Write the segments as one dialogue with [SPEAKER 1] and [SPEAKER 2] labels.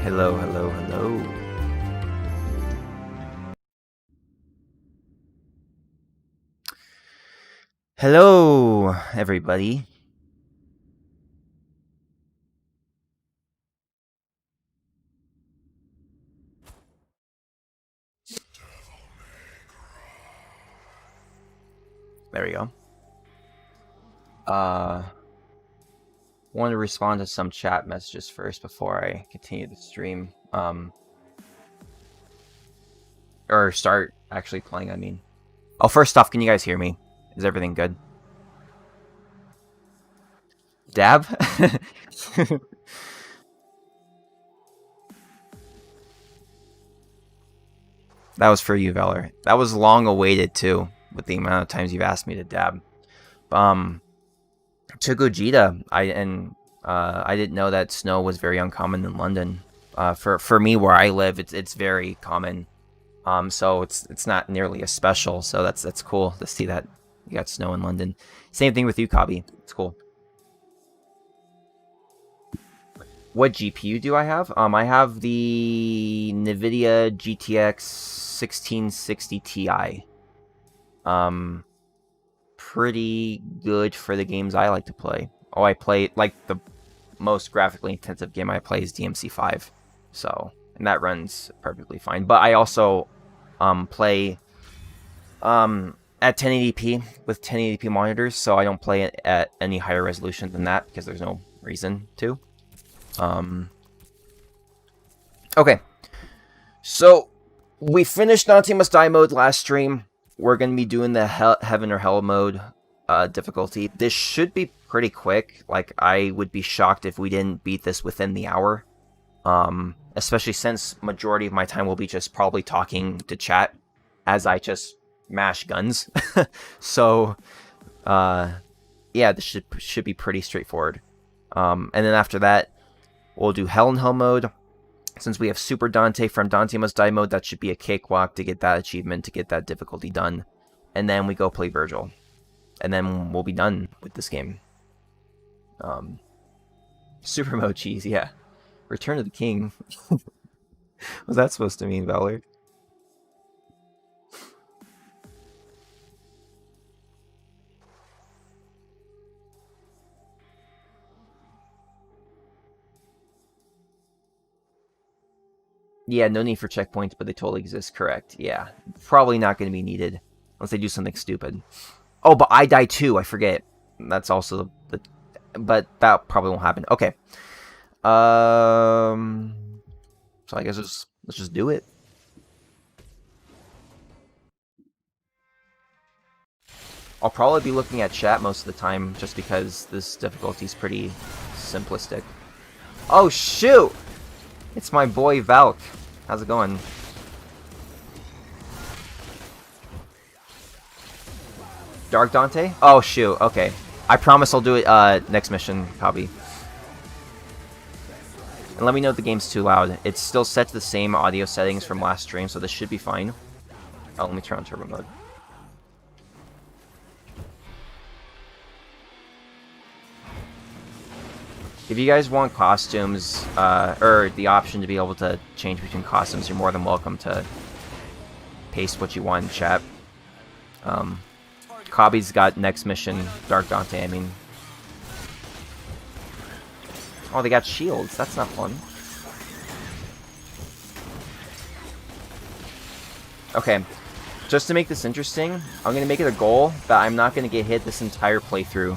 [SPEAKER 1] Hello, hello, hello. Hello, everybody. There we go. Want to respond to some chat messages first before I continue the stream. Or start actually playing, I mean. Oh, first off, can you guys hear me? Is everything good? Dab? That was for you, Valor. That was long awaited too, with the amount of times you've asked me to dab. To Gogeta, I didn't know that snow was very uncommon in London. For me where I live, it's very common. So it's not nearly as special. So that's cool to see that you got snow in London. Same thing with you, Kabi. It's cool. What GPU do I have? I have the NVIDIA GTX 1660 Ti. Pretty good for the games I like to play. Oh, I play, like, the most graphically intensive game I play is DmC 5. So, and that runs perfectly fine. But I also play at 1080p with 1080p monitors, so I don't play it at any higher resolution than that because there's no reason to. Okay, so we finished Donte Must Die mode last stream. We're going to be doing the Heaven or Hell mode difficulty. This should be pretty quick. Like, I would be shocked if we didn't beat this within the hour. Especially since majority of my time will be just probably talking to chat as I just mash guns. So, yeah, this should be pretty straightforward. And then after that, we'll do Hell and Hell mode. Since we have Super Donte from Donte Must Die mode, that should be a cakewalk to get that achievement, to get that difficulty done. And then we go play Vergil. And then we'll be done with this game. Super mode cheese, yeah. Return of the King. What's that supposed to mean, Valor? Yeah, no need for checkpoints, but they totally exist. Correct. Yeah. Probably not going to be needed unless they do something stupid. Oh, but I die too. I forget. That's also the... But that probably won't happen. Okay. So I guess let's just do it. I'll probably be looking at chat most of the time just because this difficulty is pretty simplistic. Oh, shoot! It's my boy Valk. How's it going? Dark Donte? Oh, shoot. Okay. I promise I'll do it next mission, Kabi. And let me know if the game's too loud. It's still set to the same audio settings from last stream, so this should be fine. Oh, let me turn on turbo mode. If you guys want costumes, or the option to be able to change between costumes, you're more than welcome to paste what you want in chat. Kabi's got next mission, Dark Donte, I mean. Oh, they got shields. That's not fun. Okay, just to make this interesting, I'm going to make it a goal that I'm not going to get hit this entire playthrough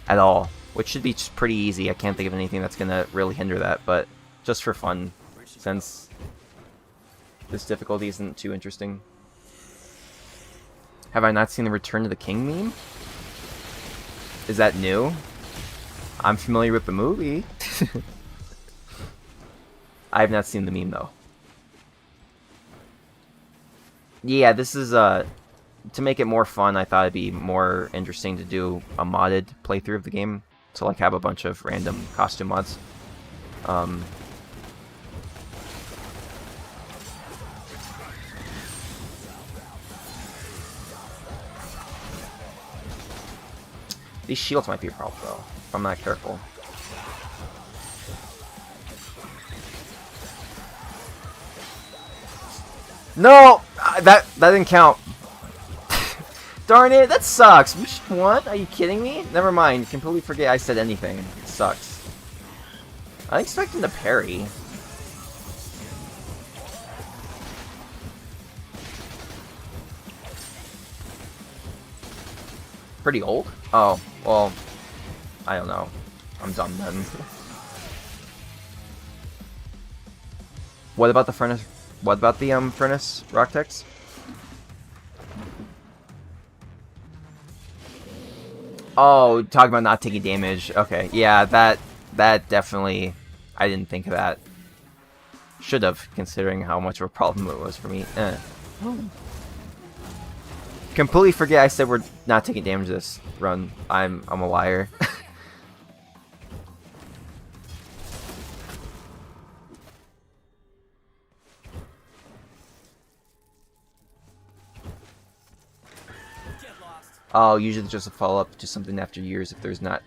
[SPEAKER 1] at all. Which should be pretty easy. I can't think of anything that's going to really hinder that, but just for fun, since this difficulty isn't too interesting. Have I not seen the Return of the King meme? Is that new? I'm familiar with the movie. I have not seen the meme, though. Yeah, this is, to make it more fun, I thought it'd be more interesting to do a modded playthrough of the game. To like have a bunch of random costume mods. These shields might be a problem though, if I'm not careful. No! That didn't count. Darn it, that sucks. We just won? Are you kidding me? Never mind. Completely forget I said anything. It sucks. I expect him to parry. Pretty old? Oh, well, I don't know. I'm dumb then. What about the furnace? What about the furnace rock text? Oh, talking about not taking damage. Okay, yeah, that definitely... I didn't think of that. Should have, considering how much of a problem it was for me. Completely forget I said we're not taking damage this run. I'm a liar. Oh, usually just a follow-up to something after years if there's not...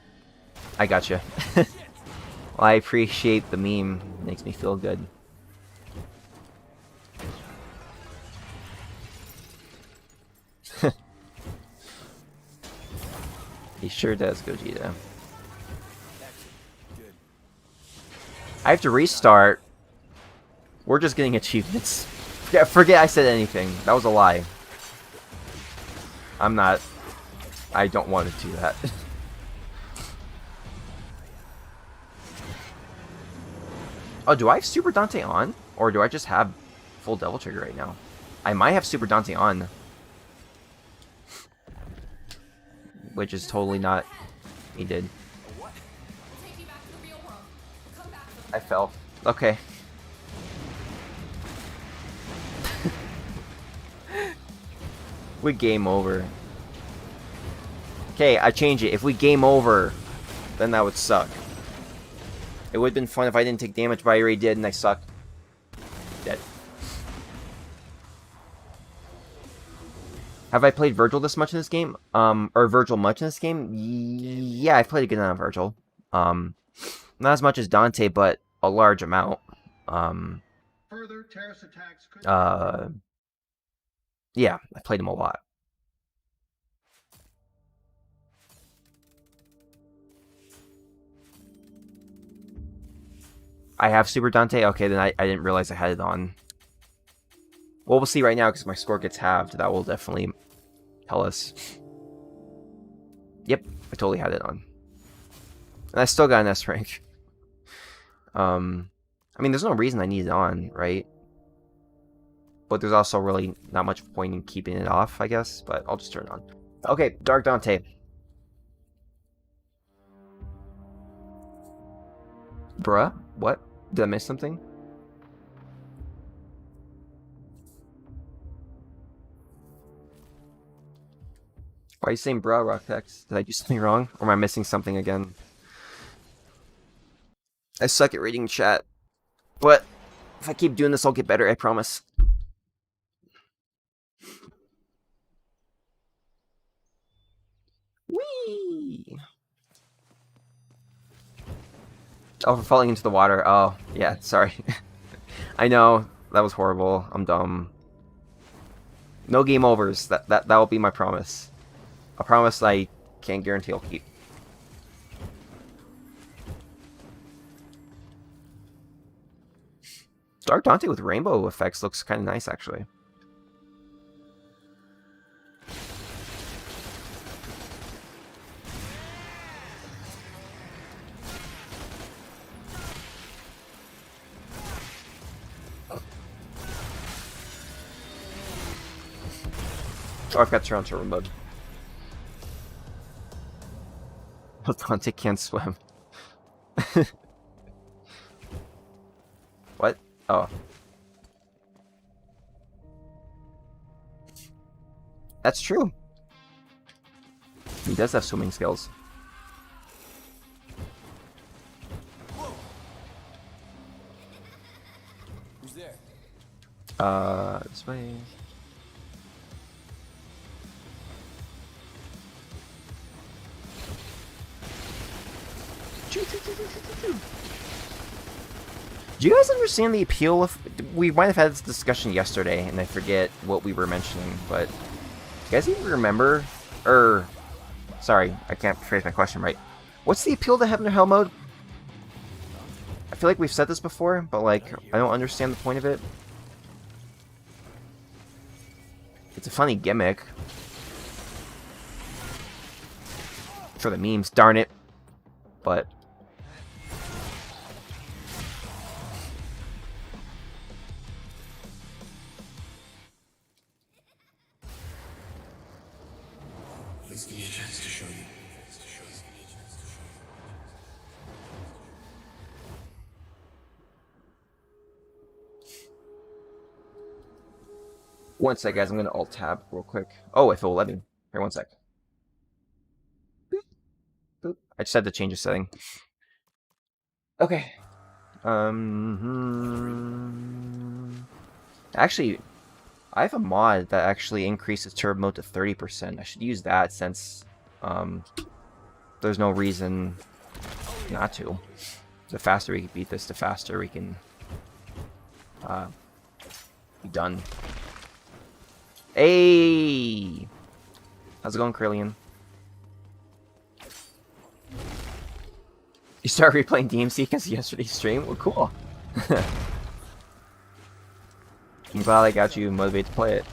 [SPEAKER 1] I gotcha. Well, I appreciate the meme. It makes me feel good. He sure does, Gogeta. I have to restart. We're just getting achievements. Yeah, forget I said anything. That was a lie. I'm not... I don't want to do that. Oh, do I have Super Donte on? Or do I just have full Devil Trigger right now? I might have Super Donte on. Which is totally not... He did. I fell. Okay. We game over. Okay, I change it. If we game over, then that would suck. It would have been fun if I didn't take damage, but I already did, and I suck. Dead. Have I played Vergil this much in this game? Or Vergil much in this game? Yeah, I've played a good amount of Vergil. Not as much as Donte, but a large amount.
[SPEAKER 2] Further terrorist attacks could...
[SPEAKER 1] Yeah, I played him a lot. I have Super Donte? Okay, then I didn't realize I had it on. Well, we'll see right now, because my score gets halved. That will definitely tell us. Yep, I totally had it on. And I still got an S rank. I mean, there's no reason I need it on, right? But there's also really not much point in keeping it off, I guess. But I'll just turn it on. Okay, Dark Donte. Bruh? What? Did I miss something? Why are you saying bruh, Rocktex? Did I do something wrong? Or am I missing something again? I suck at reading chat. But if I keep doing this, I'll get better, I promise. Whee! Oh, for falling into the water. Oh, yeah, sorry. I know, that was horrible. I'm dumb. No game overs. That will be my promise. A promise I can't guarantee I'll keep. Dark Donte with rainbow effects looks kind of nice, actually. Oh, I've got to turn on turbo mode. Donte can't swim. What? Oh. That's true. He does have swimming skills.
[SPEAKER 3] Who's there?
[SPEAKER 1] This way. Do you guys understand the appeal of... We might have had this discussion yesterday, and I forget what we were mentioning, but... Do you guys even remember? Sorry, I can't phrase my question right. What's the appeal to Heaven or Hell mode? I feel like we've said this before, but, like, I don't understand the point of it. It's a funny gimmick. For the memes, darn it. But...
[SPEAKER 3] Please give me a chance to show you.
[SPEAKER 1] One sec, guys. I'm gonna alt tab real quick. Oh, if it will let me. Here, one sec. Boop. Boop. I just had to change a setting. Okay. Actually, I have a mod that actually increases turbo mode to 30%. I should use that since there's no reason not to. The faster we can beat this, the faster we can be done. Hey! How's it going, Krillian? You started replaying DmC because of yesterday's stream? Well, cool. I'm glad I got you motivated to play it.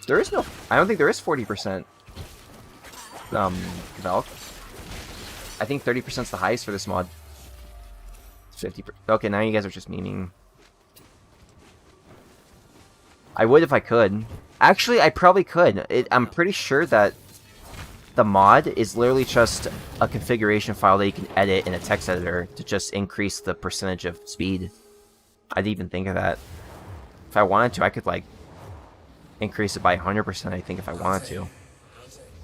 [SPEAKER 1] There is no... I don't think there is 40% developed. I think 30% is the highest for this mod. 50%. Okay, now you guys are just memeing. I would if I could. Actually, I probably could. I'm pretty sure that the mod is literally just a configuration file that you can edit in a text editor to just increase the percentage of speed. I didn't even think of that. If I wanted to, I could, like, increase it by 100%, I think, if I wanted to.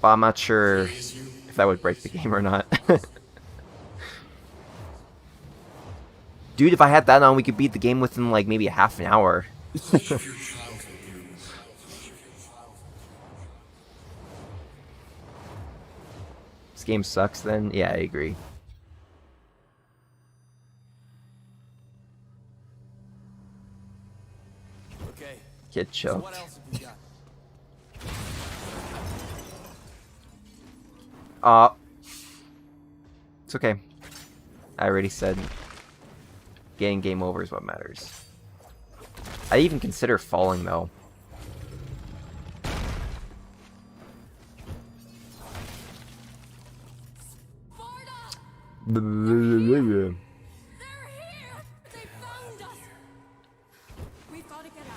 [SPEAKER 1] But I'm not sure if that would break the game or not. Dude, if I had that on, we could beat the game within, like, maybe a half an hour. This game sucks then? Yeah, I agree.
[SPEAKER 3] Okay.
[SPEAKER 1] Kid
[SPEAKER 3] So
[SPEAKER 1] choked.
[SPEAKER 3] what else have you got?
[SPEAKER 1] It's okay. I already said getting game over is what matters. I even consider falling though.
[SPEAKER 4] They're here! They found us! We've got to get out.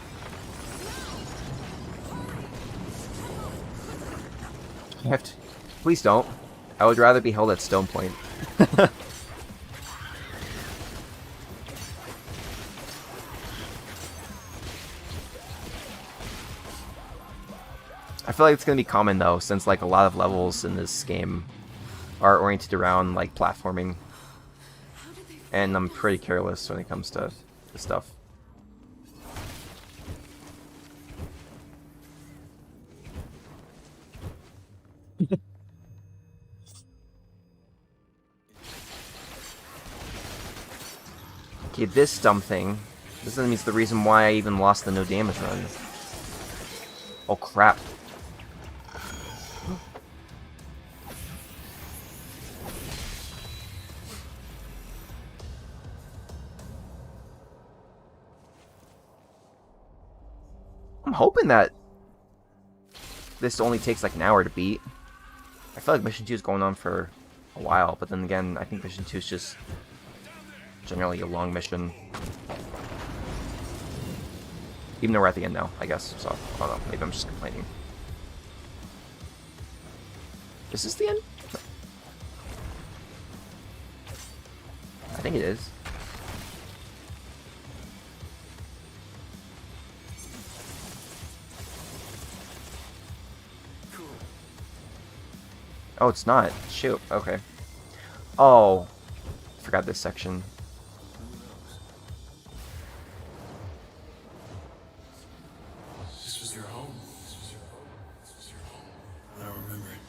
[SPEAKER 1] I have to... Please don't. I would rather be held at Stone Point. I feel like it's gonna be common though, since like a lot of levels in this game are oriented around like platforming, and I'm pretty careless when it comes to this stuff. Okay, this dumb thing. This means the reason why I even lost the no damage run. Oh crap. I'm hoping that this only takes like an hour to beat. I feel like Mission 2 is going on for a while, but then again, I think Mission 2 is just generally a long mission. Even though we're at the end now, I guess. So, I don't know. Maybe I'm just complaining. Is this the end? I think it is. Oh, it's not. Shoot. Okay. Oh. Forgot this section.
[SPEAKER 3] This was your home. This was your home. I remember it.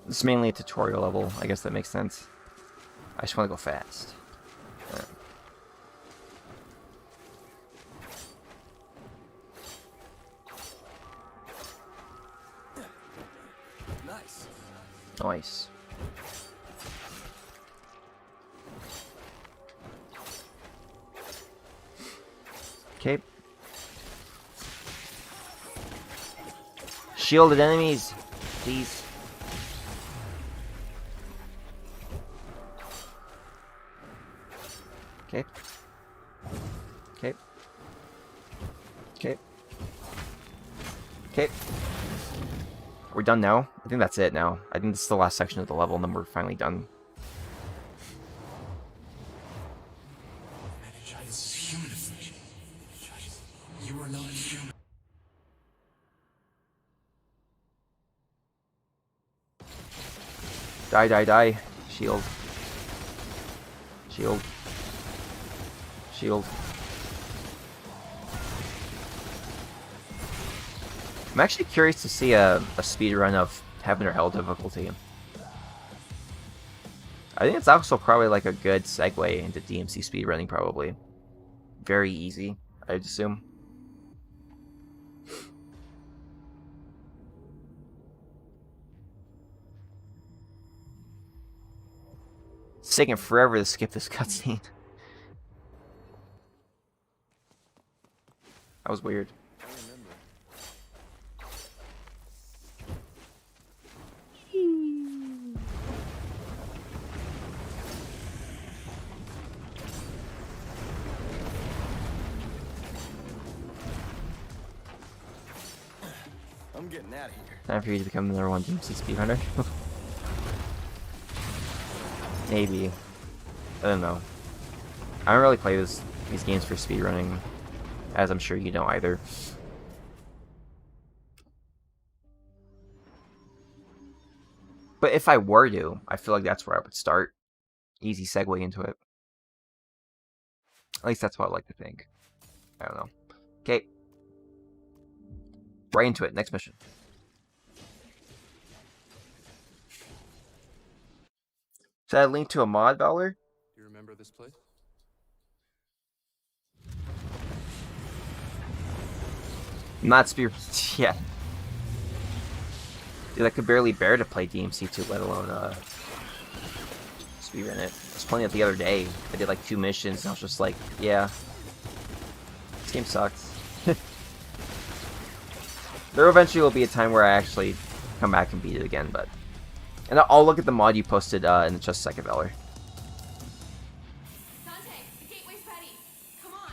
[SPEAKER 1] This is mainly a tutorial level. I guess that makes sense. I just want to go fast. Alright.
[SPEAKER 3] Nice.
[SPEAKER 1] Nice. Okay. Shielded enemies, please. Okay. Okay. Okay. Okay. We're done now? I think that's it now. I think this is the last section of the level, and then we're finally done.
[SPEAKER 3] This is human affliction. You are not human.
[SPEAKER 1] Die, die, die. Shield. Shield. Shield. I'm actually curious to see a speed run of Heaven or Hell difficulty. I think it's also probably like a good segue into DmC speedrunning, probably. Very easy, I'd assume. It's taking forever to skip this cutscene. That was weird.
[SPEAKER 3] I'm getting out of here.
[SPEAKER 1] Time for you to become the number one DmC speedrunner. Maybe. I don't know. I don't really play these games for speedrunning, as I'm sure you know either. But if I were to, I feel like that's where I would start. Easy segue into it. At least that's what I like to think. I don't know. Okay. Right into it. Next mission. Should I link to a mod, Valor?
[SPEAKER 3] You remember this place?
[SPEAKER 1] Not spear. Yeah. Dude, I could barely bear to play DMC2, let alone speedrun it. I was playing it the other day. I did like 2 missions, and I was just like, yeah, this game sucks. There eventually will be a time where I actually come back and beat it again, but... And I'll look at the mod you posted in just a second, Valor.
[SPEAKER 4] Donte, the gateway's ready. Come on.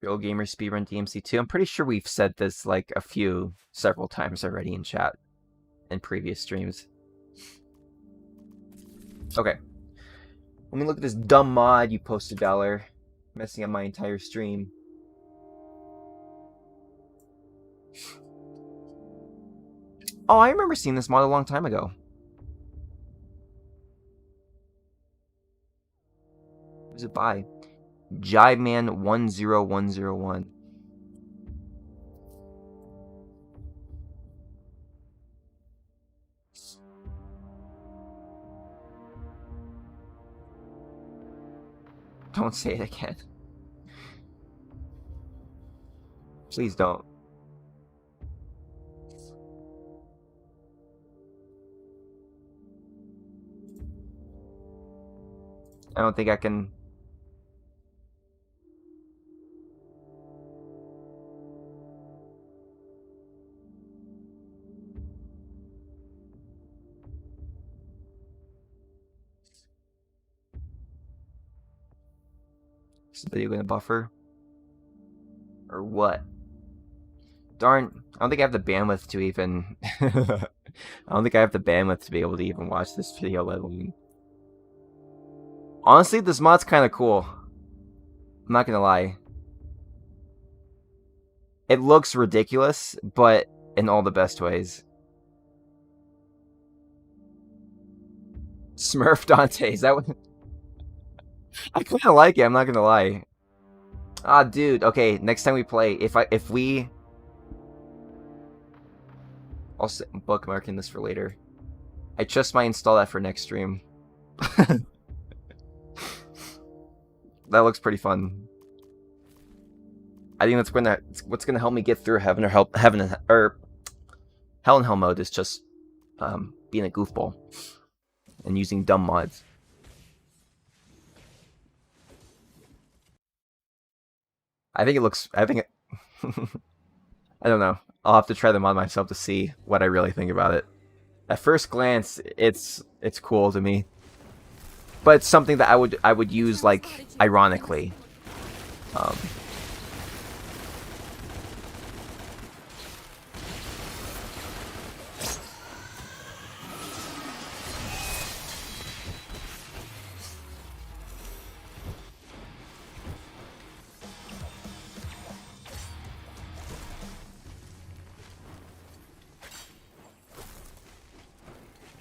[SPEAKER 1] Real Gamer Speedrun DMC2. I'm pretty sure we've said this like several times already in chat in previous streams. Okay. Let me look at this dumb mod you posted, Valor. Messing up my entire stream. Oh, I remember seeing this mod a long time ago. Who's it by? Jiveman10101. Don't say it again. Please don't. I don't think I can... Is the video gonna buffer? Or what? Darn, I don't think I have the bandwidth to even... I don't think I have the bandwidth to be able to even watch this video, let alone... Honestly, this mod's kind of cool. I'm not gonna lie. It looks ridiculous, but in all the best ways. Smurf Donte, is that what... I kind of like it, I'm not gonna lie. Ah, dude, okay, next time we play, if we... I'll bookmarking this for later. I just might install that for next stream. That looks pretty fun. I think that's what's gonna help me get through Hell and Hell mode is just being a goofball and using dumb mods. I think it looks. I think it. I don't know. I'll have to try them on myself to see what I really think about it. At first glance, it's cool to me, but it's something that I would use like ironically.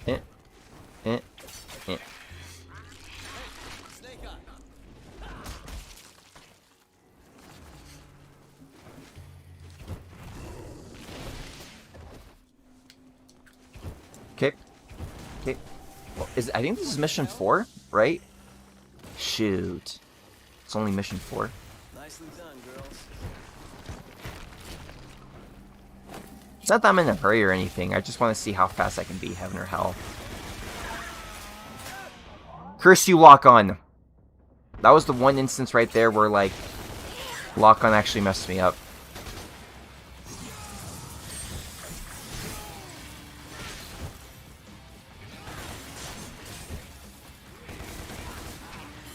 [SPEAKER 1] Eh, eh, eh. Okay. Okay. Well, I think this is mission 4, right? Shoot. It's only mission 4.
[SPEAKER 3] Nicely done, girls.
[SPEAKER 1] It's not that I'm in a hurry or anything. I just want to see how fast I can beat Heaven or Hell. Curse you, Lock-On! That was the one instance right there where, like, Lock-On actually messed me up.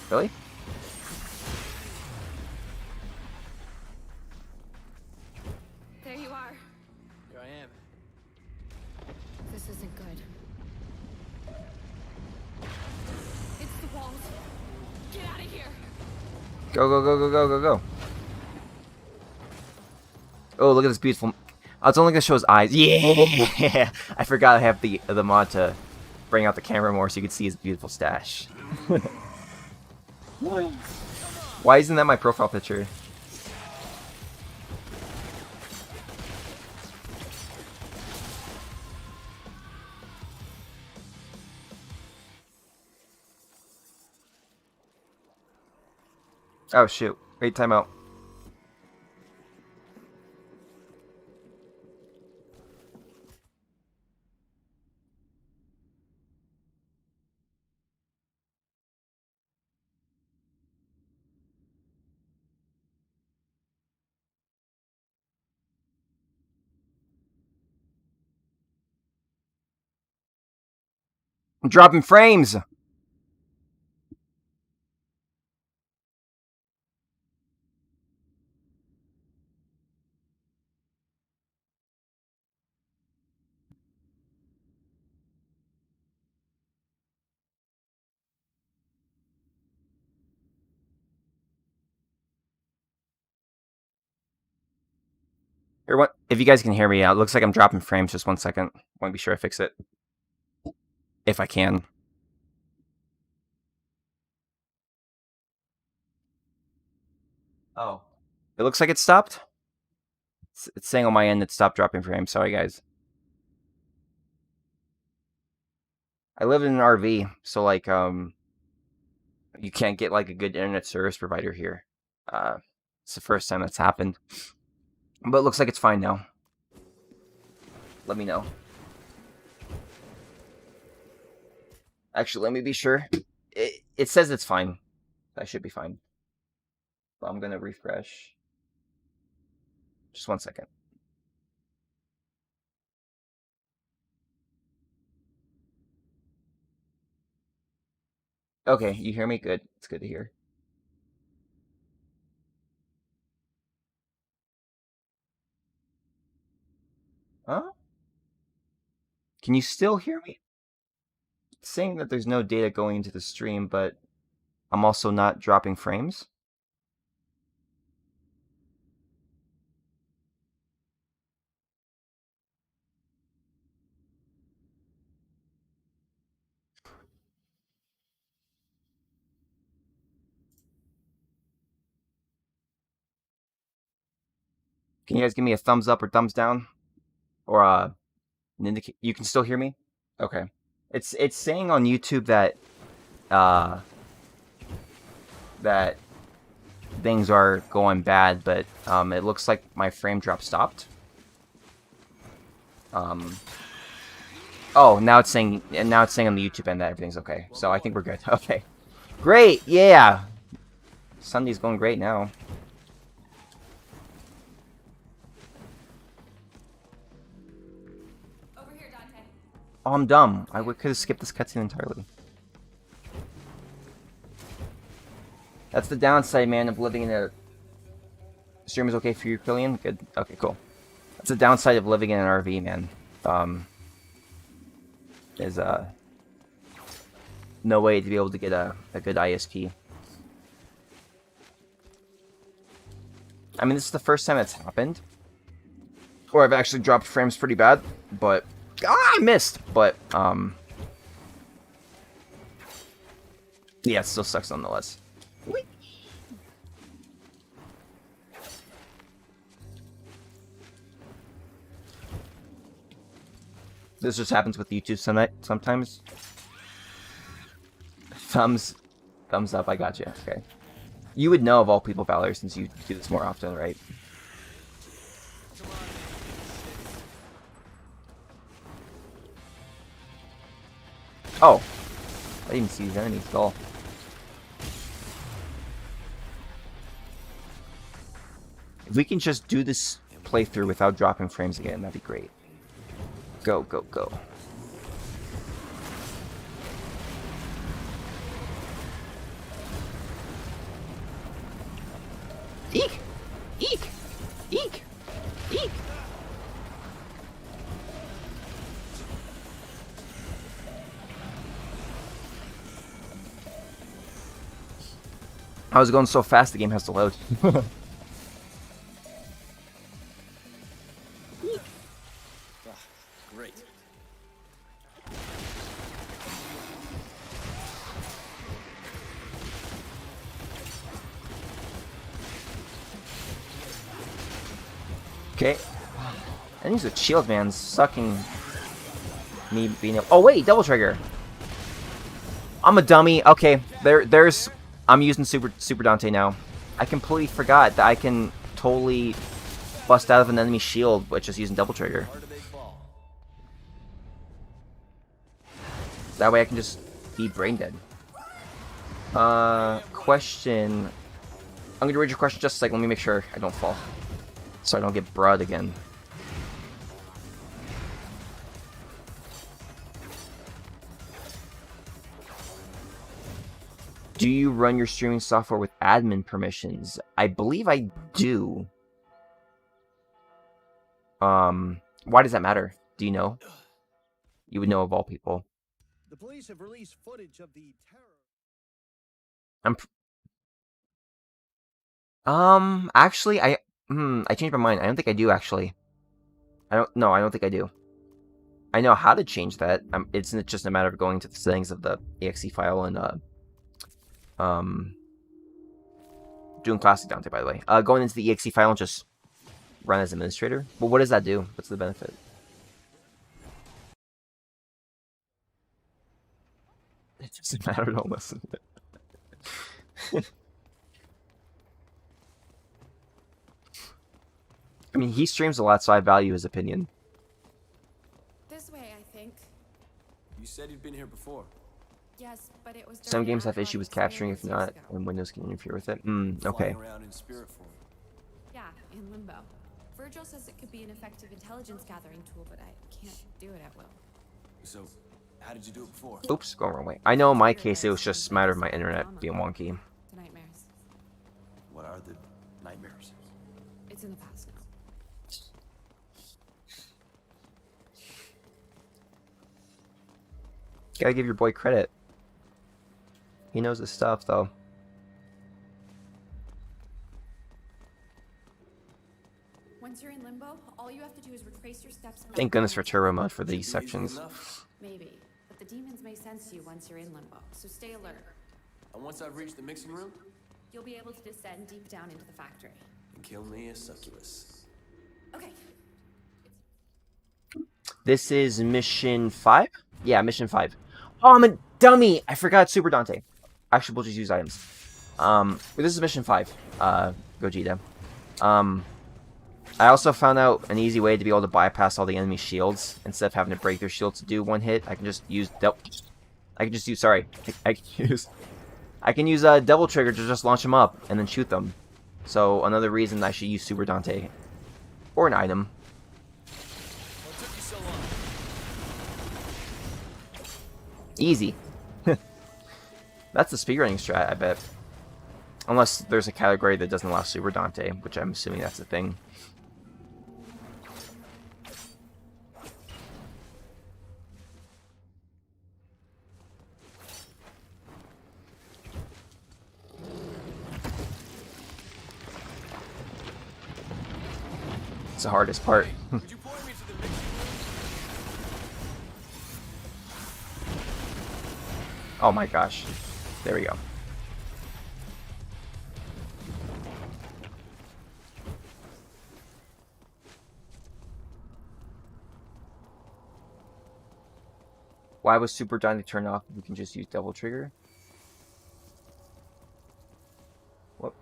[SPEAKER 1] Really?
[SPEAKER 4] There you are.
[SPEAKER 3] Here I am.
[SPEAKER 4] This isn't good. It's the walls. Get out of here.
[SPEAKER 1] Go, go, go, go, go, go, go. Oh, look at this beautiful... Oh, it's only going to show his eyes. Yeah! I forgot I have the mod to bring out the camera more so you can see his beautiful stash. Why isn't that my profile picture? Oh shoot. Wait, time out. I'm dropping frames! Here, what? If you guys can hear me out, it looks like I'm dropping frames. Just 1 second. Want to be sure I fix it. If I can. Oh. It looks like it stopped. It's saying on my end it stopped dropping frames. Sorry, guys. I live in an RV, so like you can't get like a good internet service provider here. It's the first time that's happened. But it looks like it's fine now. Let me know. Actually, let me be sure. It says it's fine. I should be fine. But I'm gonna refresh. Just 1 second. Okay, you hear me? Good. It's good to hear. Huh? Can you still hear me? It's saying that there's no data going into the stream, but I'm also not dropping frames. Can you guys give me a thumbs up or thumbs down? Or an indicate you can still hear me? Okay. It's saying on YouTube that that things are going bad, but it looks like my frame drop stopped. Oh, now it's saying on the YouTube end that everything's okay. So I think we're good. Okay. Great. Yeah. Sunday's going great now. Oh, I'm dumb. I could have skipped this cutscene entirely. That's the downside, man, of living in a... Stream is okay for you, Killian? Good. Okay, cool. That's the downside of living in an RV, man. Is, no way to be able to get a good ISP. I mean, this is the first time it's happened. Or I've actually dropped frames pretty bad, but... Ah, I missed! But, yeah, it still sucks nonetheless. Whee! This just happens with YouTube sometimes. Thumbs up, I got you. Okay. You would know of all people, Valor, since you do this more often, right? Oh. I didn't even see these enemies at all. If we can just do this playthrough without dropping frames again, that'd be great. Go, go, go. Eek! Eek! Eek! Eek! I was going so fast the game has to load.
[SPEAKER 3] Great.
[SPEAKER 1] Okay. And he's a shield man sucking me being able... Oh wait, double trigger. I'm a dummy. Okay, there's I'm using Super Donte now. I completely forgot that I can totally bust out of an enemy shield with just using double trigger. That way I can just be brain dead. Question. I'm gonna read your question just a second. Let me make sure I don't fall, so I don't get broad again. Do you run your streaming software with admin permissions? I believe I do. Why does that matter? Do you know? You would know of all people.
[SPEAKER 2] The police have released footage of the terror.
[SPEAKER 1] Actually, I changed my mind. I don't think I do, actually. I don't think I do. I know how to change that. It's just a matter of going to the settings of the exe file and, doing classic Donte, by the way. Going into the exe file and just run as administrator. But what does that do? What's the benefit? It doesn't matter at all, listen. I mean, he streams a lot, so I value his opinion.
[SPEAKER 4] This way, I think.
[SPEAKER 3] You said you'd been here before.
[SPEAKER 4] Yes, but it was
[SPEAKER 1] Some
[SPEAKER 4] during
[SPEAKER 1] games
[SPEAKER 4] an
[SPEAKER 1] have issue with
[SPEAKER 4] archival
[SPEAKER 1] capturing, if
[SPEAKER 4] experience
[SPEAKER 1] not,
[SPEAKER 4] years ago.
[SPEAKER 1] and Windows can interfere with it. Okay.
[SPEAKER 3] Flying around in spirit form.
[SPEAKER 4] Yeah, in limbo. Vergil says it could be an effective intelligence gathering tool, but I can't do it at will.
[SPEAKER 3] So, how did you do it before?
[SPEAKER 1] Oops, going wrong way. I know in my case it was just a matter of my internet being wonky.
[SPEAKER 4] The nightmares.
[SPEAKER 3] What are the nightmares?
[SPEAKER 4] It's in the past now.
[SPEAKER 1] Gotta give your boy credit. He knows his stuff, though.
[SPEAKER 4] Once you're in limbo, all you have to do is retrace your steps.
[SPEAKER 1] Thank goodness for turbo mode for these sections.
[SPEAKER 3] Enough?
[SPEAKER 4] Maybe, but the demons may sense you once you're in limbo, so stay alert.
[SPEAKER 3] And once I've reached the mixing room,
[SPEAKER 4] You'll be able to descend deep down into the factory.
[SPEAKER 3] and kill me a succubus.
[SPEAKER 4] Okay.
[SPEAKER 1] This is mission 5? Yeah, mission 5. Oh, I'm a dummy! I forgot Super Donte. Actually, we'll just use items. This is mission 5. Gogeta. I also found out an easy way to be able to bypass all the enemy shields. Instead of having to break their shield to do one hit, I can just use I can use a double trigger to just launch them up and then shoot them. So another reason I should use Super Donte. Or an item.
[SPEAKER 3] What took you so long?
[SPEAKER 1] Easy. That's the speedrunning strat, I bet. Unless there's a category that doesn't allow Super Donte, which I'm assuming that's the thing. It's the hardest part.
[SPEAKER 3] Could you point me to the mixing room?
[SPEAKER 1] Oh my gosh. There we go. Why was Super Donte turned off if we can just use double trigger? What?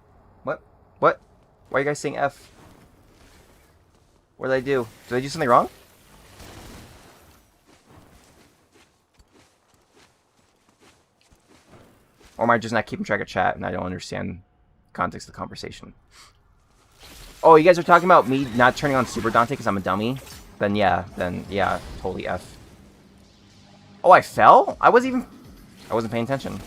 [SPEAKER 1] What? What? Why are you guys saying F? What did I do? Did I do something wrong? Or am I just not keeping track of chat and I don't understand the context of the conversation? Oh, you guys are talking about me not turning on Super Donte because I'm a dummy? Then yeah, totally F. Oh, I fell? I wasn't paying attention.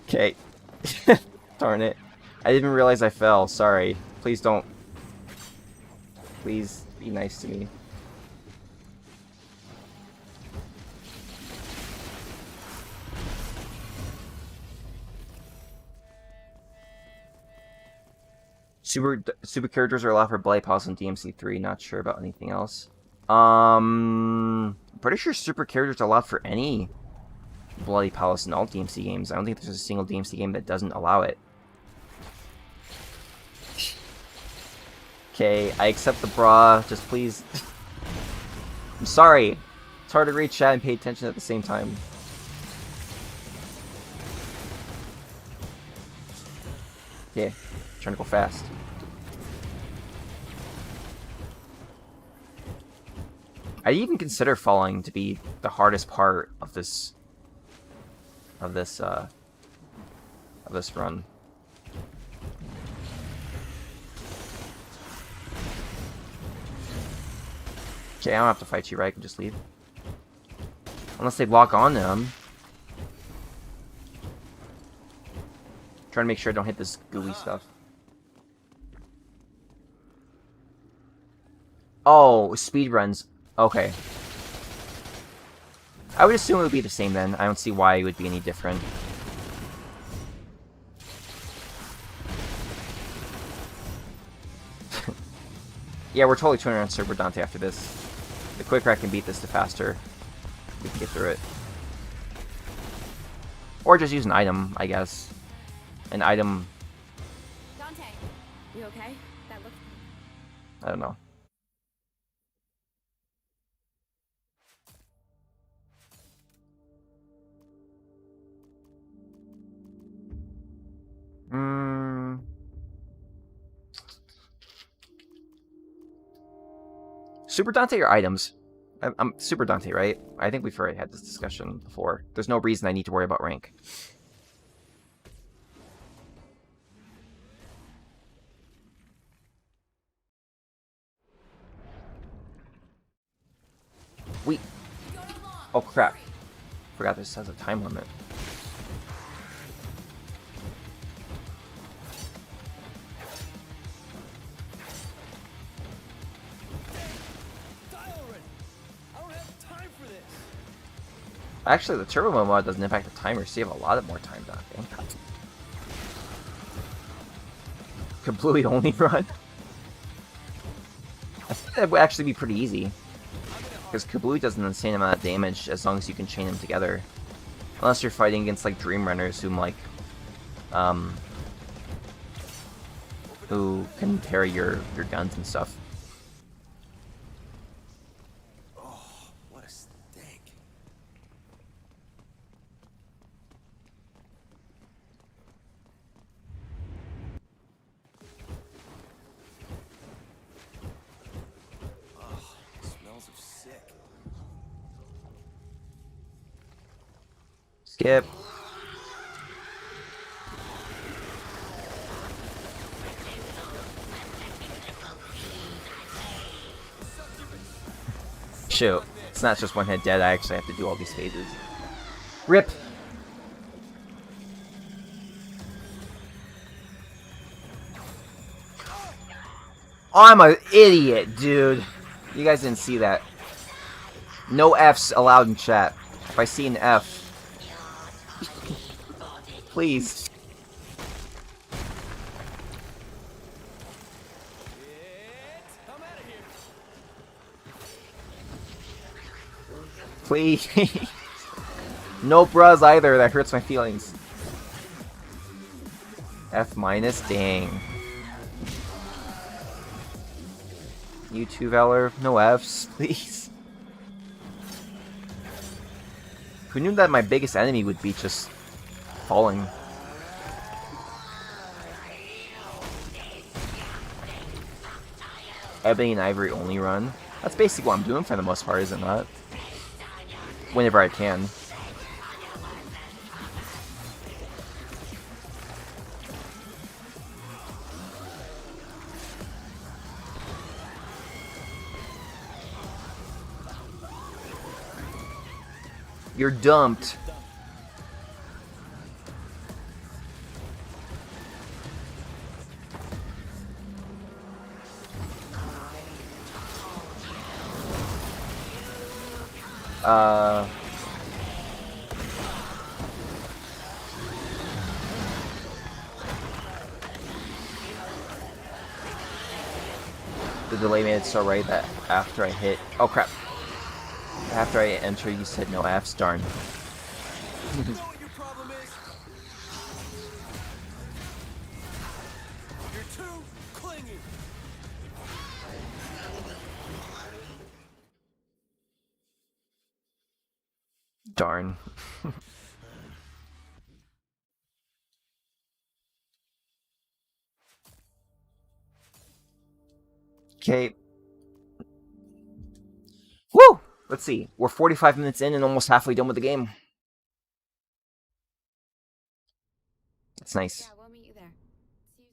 [SPEAKER 1] Okay. Darn it. I didn't even realize I fell. Sorry. Please don't. Please be nice to me. Super characters are allowed for Bloody Palace in DmC 3. Not sure about anything else. Pretty sure super characters are allowed for any Bloody Palace in all DmC games. I don't think there's a single DmC game that doesn't allow it. Okay, I accept the bra. Just please. I'm sorry. It's hard to read chat and pay attention at the same time. Okay, trying to go fast. I didn't even consider falling to be the hardest part of this run. Okay, I don't have to fight you, right? I can just leave. Unless they lock on them. Trying to make sure I don't hit this gooey stuff. Oh, speed runs. Okay. I would assume it would be the same then. I don't see why it would be any different. Yeah, we're totally turning on Super Donte after this. The quicker I can beat this, the faster we can get through it. Or just use an item, I guess. An item...
[SPEAKER 4] Donte, you okay? That looks...
[SPEAKER 1] I don't know. Super Donte or items? I'm Super Donte, right? I think we've already had this discussion before. There's no reason I need to worry about rank. Oh crap. Forgot this has a time limit. Actually, the turbo mode mod doesn't impact the timer, so you have a lot more time, Donte. Completely only run? I think that would actually be pretty easy. Because Kablooey does an insane amount of damage as long as you can chain them together. Unless you're fighting against, like, Dream Runners who, like, who can parry your guns and stuff.
[SPEAKER 3] Oh, what a stink. Oh, smells of sick.
[SPEAKER 1] Skip. Shoot. It's not just one hit dead, I actually have to do all these phases. RIP! I'm an idiot, dude. You guys didn't see that. No Fs allowed in chat. If I see an F, please. Please. No bras either, that hurts my feelings. F minus, dang. You too, Valor. No Fs, please. Who knew that my biggest enemy would be just falling? Ebony and Ivory only run. That's basically what I'm doing for the most part, is it not? Whenever I can. You're dumped. The delay made it so right that after I hit... Oh crap. After I enter, you said no Fs, darn.
[SPEAKER 2] You know what your problem is? You're too clingy.
[SPEAKER 1] Darn. Okay. Woo! Let's see. We're 45 minutes in and almost halfway done with the game. That's nice.
[SPEAKER 4] Yeah, we'll meet you there. See you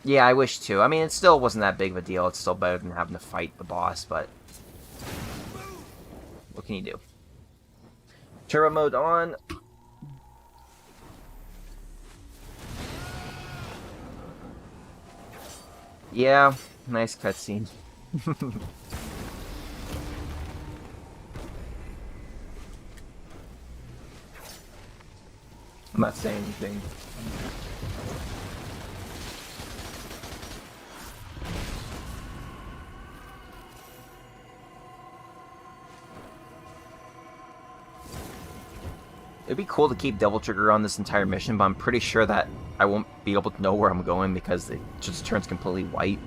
[SPEAKER 4] soon.
[SPEAKER 1] Yeah, I wish to. I mean, it still wasn't that big of a deal. It's still better than having to fight the boss, but... What can you do? Turbo mode on. Yeah, nice cutscene. I'm not saying anything. It'd be cool to keep double trigger on this entire mission, but I'm pretty sure that I won't be able to know where I'm going because it just turns completely white.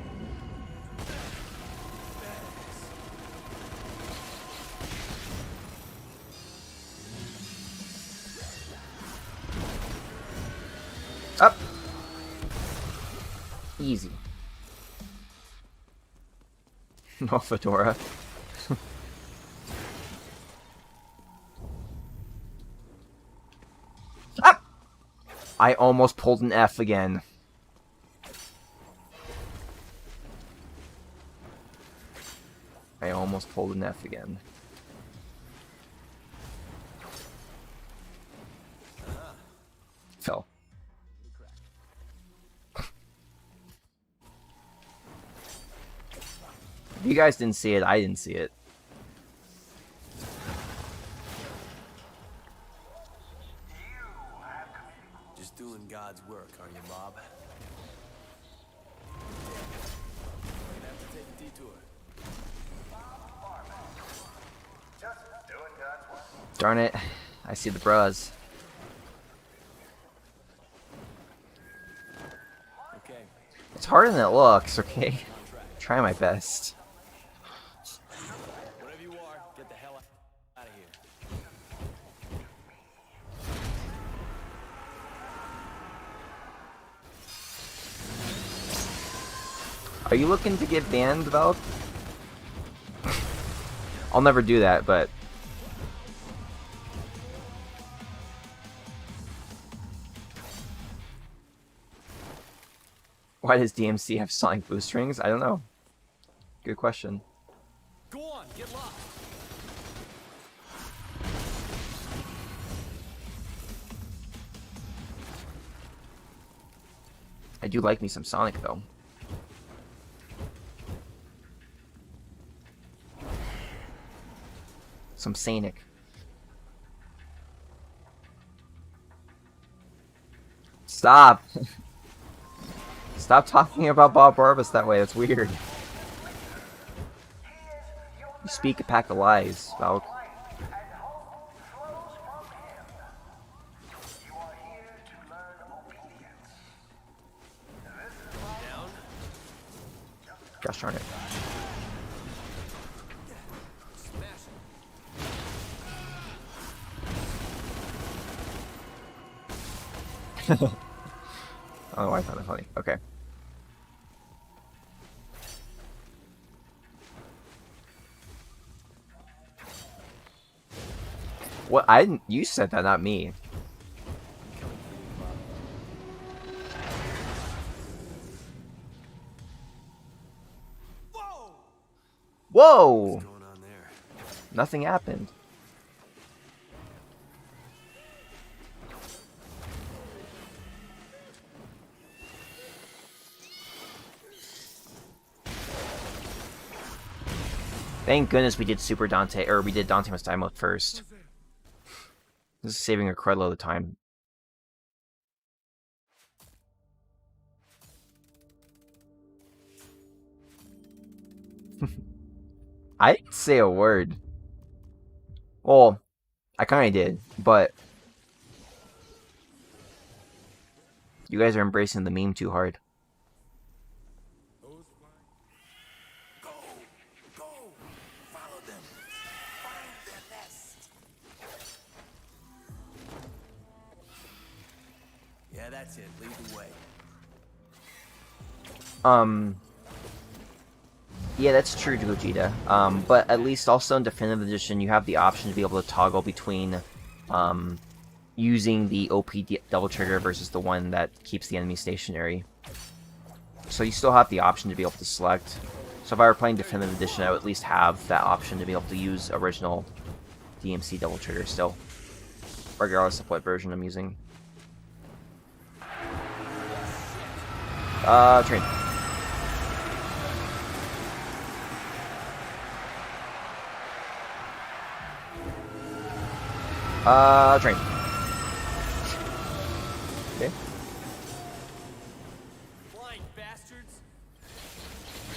[SPEAKER 1] Up. Easy. No fedora. Up. I almost pulled an F again. I almost pulled an F again. Fell. If you guys didn't see it, I didn't see it.
[SPEAKER 2] Just doing God's work, are you, Bob? Gonna have to take a detour.
[SPEAKER 1] Darn it. I see the bras.
[SPEAKER 2] Okay.
[SPEAKER 1] It's harder than it looks, okay? Try my best.
[SPEAKER 2] Whatever you are, get the hell out of here.
[SPEAKER 1] Are you looking to get banned, Valve? I'll never do that, but... Why does DmC have sonic boost strings? I don't know. Good question.
[SPEAKER 2] Go on, get lost.
[SPEAKER 1] I do like me some Sonic, though. Some Sonic. Stop! Stop talking about Bob Barbas that way, that's weird. You speak a pack of lies, Valk. Gosh darn it. Oh, I found it funny. Okay. What? I didn't. You said that, not me.
[SPEAKER 2] Whoa!
[SPEAKER 1] Whoa!
[SPEAKER 2] What's going on there?
[SPEAKER 1] Nothing happened. Thank goodness we did Super Donte, or we did Donte Must Die Mode first. This is saving a crud load of time. I didn't say a word. Well, I kind of did, but you guys are embracing the meme too hard.
[SPEAKER 2] Go! Go! Follow them! Find their nest! Yeah, that's it. Lead the way.
[SPEAKER 1] Yeah, that's true, Gogeta. But at least also in Definitive Edition, you have the option to be able to toggle between, using the OP double trigger versus the one that keeps the enemy stationary. So you still have the option to be able to select. So if I were playing Definitive Edition, I would at least have that option to be able to use original DmC double trigger still, regardless of what version I'm using. Train. Train. Okay.
[SPEAKER 2] Flying bastards!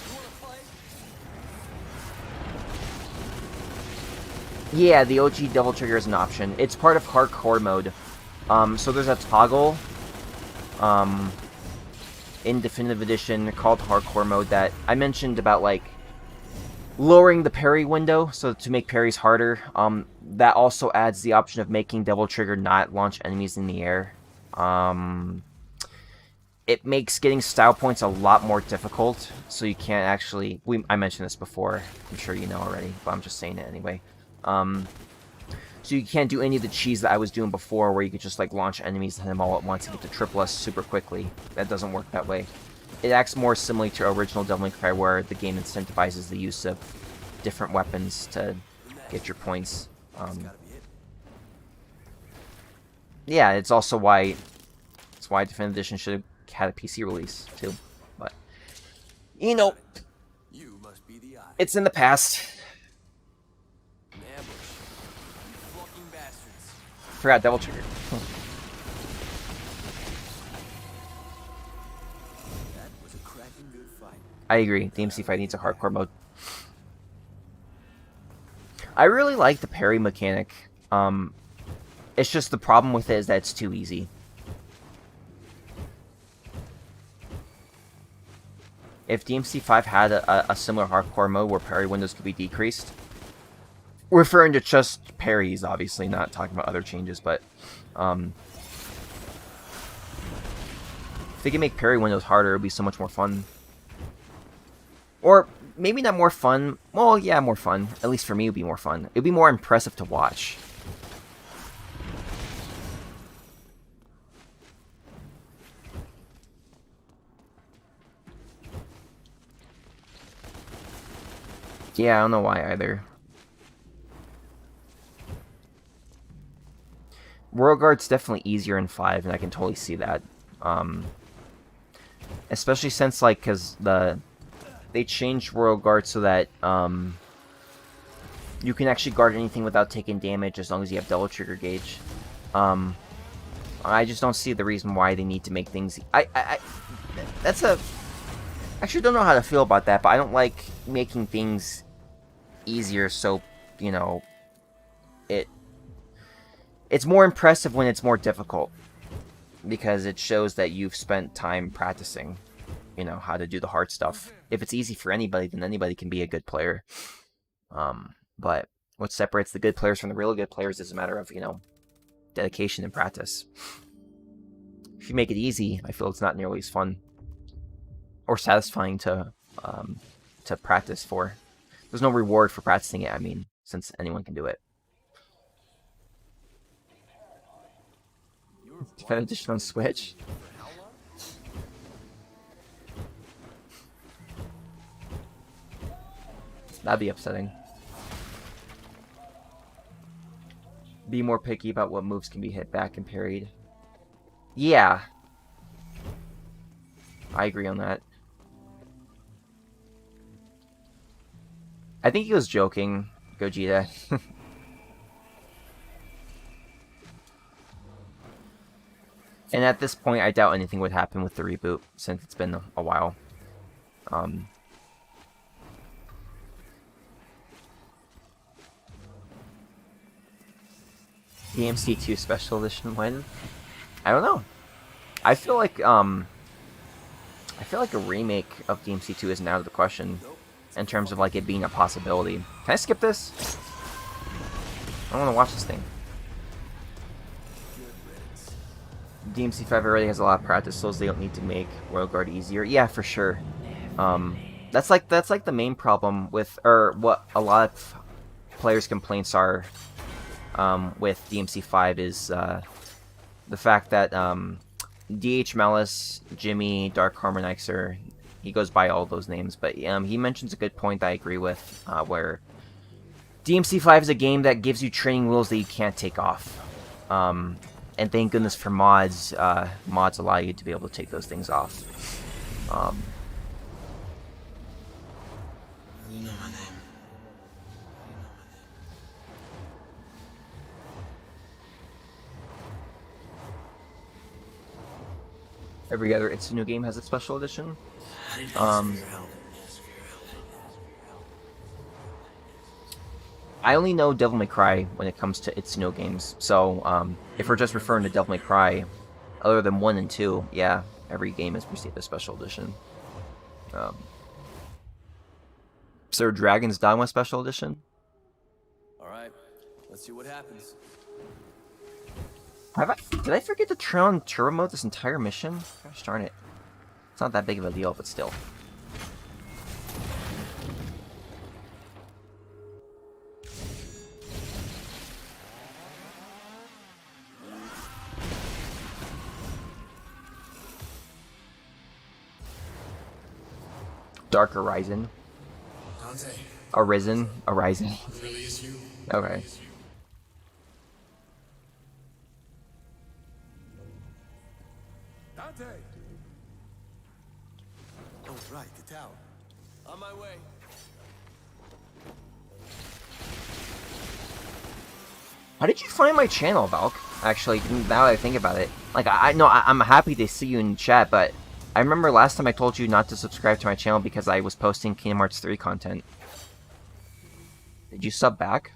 [SPEAKER 2] You wanna fight?
[SPEAKER 1] Yeah, the OG double trigger is an option. It's part of hardcore mode. So there's a toggle, in Definitive Edition called hardcore mode that I mentioned about, like, lowering the parry window, so to make parries harder. That also adds the option of making double trigger not launch enemies in the air. It makes getting style points a lot more difficult, so you can't actually... I mentioned this before, I'm sure you know already, but I'm just saying it anyway. So you can't do any of the cheese that I was doing before, where you could just, like, launch enemies and hit them all at once and get to triple S super quickly. That doesn't work that way. It acts more similarly to original Devil May Cry, where the game incentivizes the use of different weapons to get your points.
[SPEAKER 2] That's gotta be it.
[SPEAKER 1] Yeah, it's also why... It's why Definitive Edition should have had a PC release, too. But, you know,
[SPEAKER 2] You must be the eye.
[SPEAKER 1] it's in the past.
[SPEAKER 2] An ambush. You fucking bastards.
[SPEAKER 1] Forgot Devil Trigger.
[SPEAKER 2] That was a cracking good fight.
[SPEAKER 1] I agree. DmC fight needs a hardcore mode. I really like the parry mechanic. It's just the problem with it is that it's too easy. If DmC 5 had a similar hardcore mode where parry windows could be decreased, referring to just parries, obviously, not talking about other changes, but if they could make parry windows harder, it would be so much more fun. Or maybe not more fun. Well, yeah, more fun. At least for me, it would be more fun. It would be more impressive to watch. Yeah, I don't know why either. Royal Guard's definitely easier in 5, and I can totally see that. Especially since, like, because they changed Royal Guard so that you can actually guard anything without taking damage as long as you have double trigger gauge. I just don't see the reason why they need to make things... That's a... Actually, don't know how to feel about that, but I don't like making things easier so, you know, it's more impressive when it's more difficult, because it shows that you've spent time practicing, you know, how to do the hard stuff. If it's easy for anybody, then anybody can be a good player. But what separates the good players from the real good players is a matter of, you know, dedication and practice. If you make it easy, I feel it's not nearly as fun or satisfying to practice for. There's no reward for practicing it, I mean, since anyone can do it. Defend Edition on Switch? That'd be upsetting. Be more picky about what moves can be hit back and parried. Yeah. I agree on that. I think he was joking, Gogeta. And at this point, I doubt anything would happen with the reboot, since it's been a while. DmC 2 Special Edition when? I don't know. I feel like a remake of DmC 2 isn't out of the question in terms of like it being a possibility. Can I skip this? I don't want to watch this thing. DmC 5 already has a lot of practice, so they don't need to make Royal Guard easier. Yeah, for sure. That's like the main problem with, or what a lot of players' complaints are with DmC 5 is the fact that DH Malice, Jimmy, Dark Harmonizer, he goes by all those names, but he mentions a good point that I agree with, where DmC 5 is a game that gives you training wheels that you can't take off. And thank goodness for mods. Mods allow you to be able to take those things off.
[SPEAKER 3] You know my name.
[SPEAKER 1] Every other It's a New Game has a special edition. I only know Devil May Cry when it comes to It's No games, so if we're just referring to Devil May Cry, other than 1 and 2, yeah, every game has received a special edition. Is there a Dragon's Dogma special edition?
[SPEAKER 2] Alright, let's see what happens.
[SPEAKER 1] Did I forget to turn on turbo mode this entire mission? Gosh darn it. It's not that big of a deal, but still. Dark Horizon.
[SPEAKER 3] Donte,
[SPEAKER 1] Horizon.
[SPEAKER 3] it really is you.
[SPEAKER 1] Okay.
[SPEAKER 2] Donte! Oh, right, the tower. On my way.
[SPEAKER 1] How did you find my channel, Valk? Actually, now that I think about it. Like, I'm happy to see you in chat, but I remember last time I told you not to subscribe to my channel because I was posting Kingdom Hearts 3 content. Did you sub back?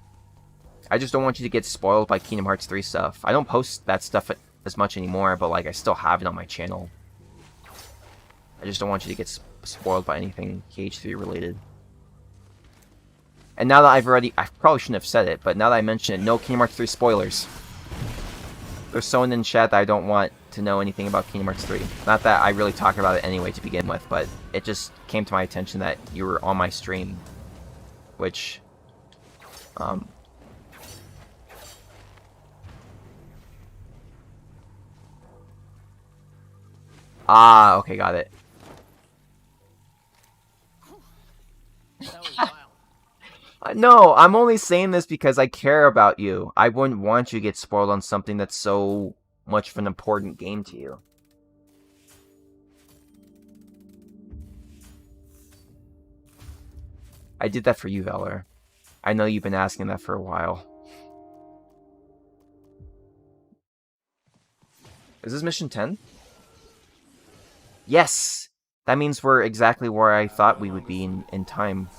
[SPEAKER 1] I just don't want you to get spoiled by Kingdom Hearts 3 stuff. I don't post that stuff as much anymore, but like I still have it on my channel. I just don't want you to get spoiled by anything KH3 related. And now that I probably shouldn't have said it, but now that I mention it, no Kingdom Hearts 3 spoilers. There's someone in chat that I don't want to know anything about Kingdom Hearts 3. Not that I really talk about it anyway to begin with, but it just came to my attention that you were on my stream. Which, okay, got it.
[SPEAKER 2] That was wild.
[SPEAKER 1] No, I'm only saying this because I care about you. I wouldn't want you to get spoiled on something that's so much of an important game to you. I did that for you, Valor. I know you've been asking that for a while. Is this mission 10? Yes! That means we're exactly where I thought we would be in time.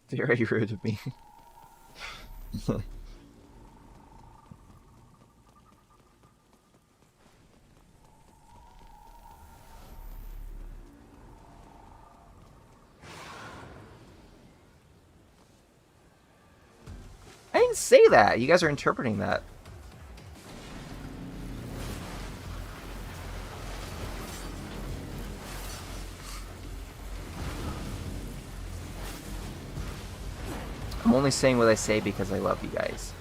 [SPEAKER 1] Very rude of me. I didn't say that. You guys are interpreting that. I'm only saying what I say because I love you guys.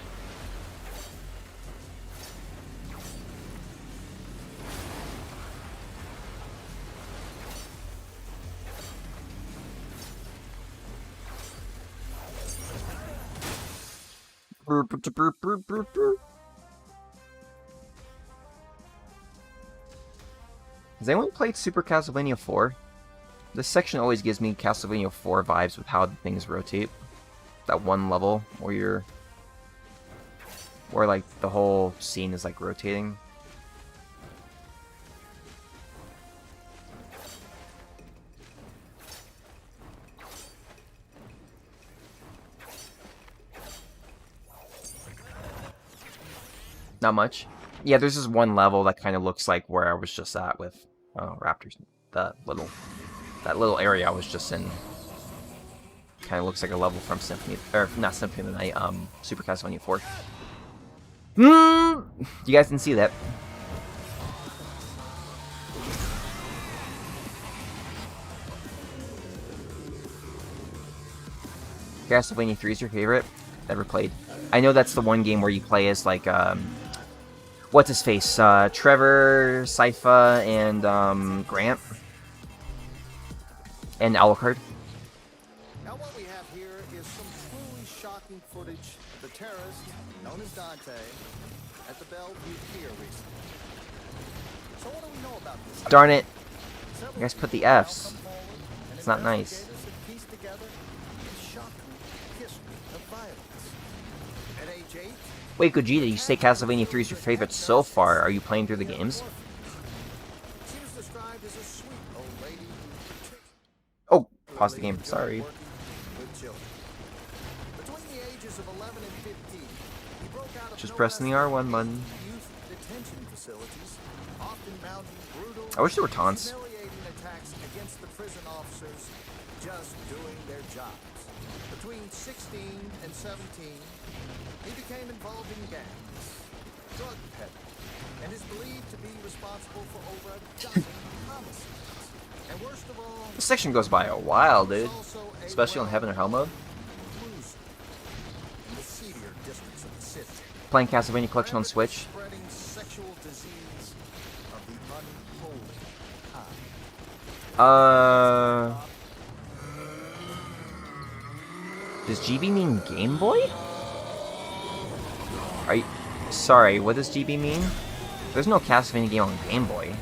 [SPEAKER 1] Has anyone played Super Castlevania 4? This section always gives me Castlevania 4 vibes with how things rotate. That one level where like the whole scene is like rotating. Not much. Yeah, there's this one level that kind of looks like where I was just at with Raptors. That little area I was just in. Kind of looks like a level from Symphony, or not Symphony of the Night, Super Castlevania 4. You guys didn't see that. Castlevania 3 is your favorite? Never played. I know that's the one game where you play as like what's his face? Trevor, Sypha, and Grant, and Alucard.
[SPEAKER 5] Now what we have here is some truly shocking footage of the terrorist, known as Donte, at the Bellevue Pier recently. So what do we know about this?
[SPEAKER 1] Darn it. You guys put the Fs. It's not nice. Wait, Gogeta, you say Castlevania 3 is your favorite so far. Are you playing through the games? Oh, pause the game. Sorry. Just pressing the R1 button. I wish there were taunts.
[SPEAKER 5] Just doing their jobs. Between 16 and 17, he became involved in gangs, drug peddling, and is believed to be responsible for over a dozen homicides. And worst of all,
[SPEAKER 1] This section goes by a while, dude. Especially on Heaven or Hell mode.
[SPEAKER 5] in the seedier districts of the city,
[SPEAKER 1] Playing Castlevania Collection on Switch.
[SPEAKER 5] spreading sexual disease of the unholy kind.
[SPEAKER 1] Does GB mean Game Boy? Are you... Sorry, what does GB mean? There's no Castlevania game on Game Boy.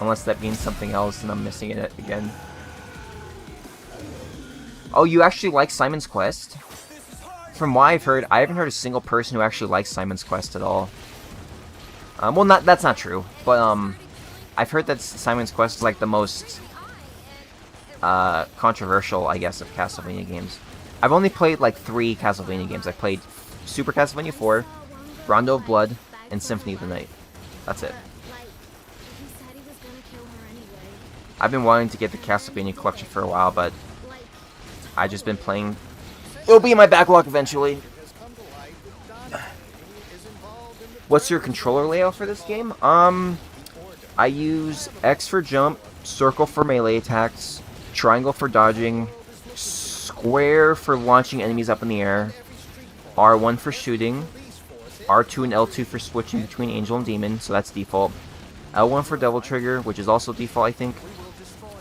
[SPEAKER 1] Unless that means something else and I'm missing it again. Oh, you actually like Simon's Quest? From what I've heard, I haven't heard a single person who actually likes Simon's Quest at all. Well, that's not true, but I've heard that Simon's Quest is like the most controversial, I guess, of Castlevania games. I've only played like 3 Castlevania games. I played Super Castlevania 4, Rondo of Blood, and Symphony of the Night. That's it. I've been wanting to get the Castlevania collection for a while, but I've just been playing. It'll be in my backlog eventually. What's your controller layout for this game? I use X for jump, circle for melee attacks, triangle for dodging, square for launching enemies up in the air, R1 for shooting, R2 and L2 for switching between angel and demon, so that's default, L1 for Devil Trigger, which is also default, I think.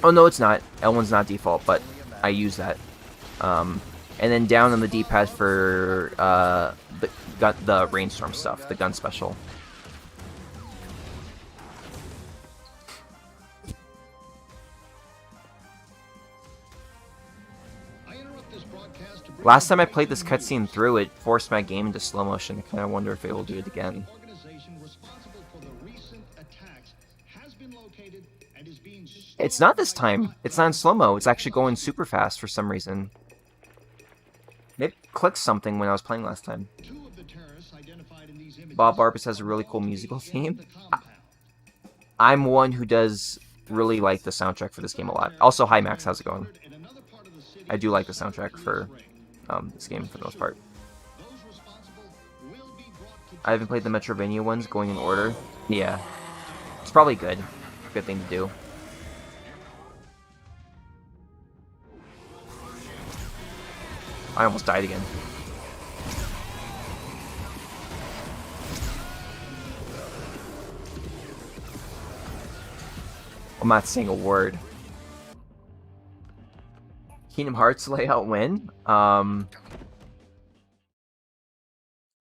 [SPEAKER 1] Oh, no, it's not. L1's not default, but I use that. And then down on the D-pad for the Rainstorm stuff, the gun special. Last time I played this cutscene through, it forced my game into slow motion. I kind of wonder if it will do it again. It's not this time. It's not in slow-mo. It's actually going super fast for some reason. It clicked something when I was playing last time. Bob Barbas has a really cool musical theme. I'm one who does really like the soundtrack for this game a lot. Also, hi Max, how's it going? I do like the soundtrack for this game for the most part. I haven't played the Metrovania ones going in order. Yeah. It's probably good. Good thing to do. I almost died again. I'm not saying a word. Kingdom Hearts layout win? Oh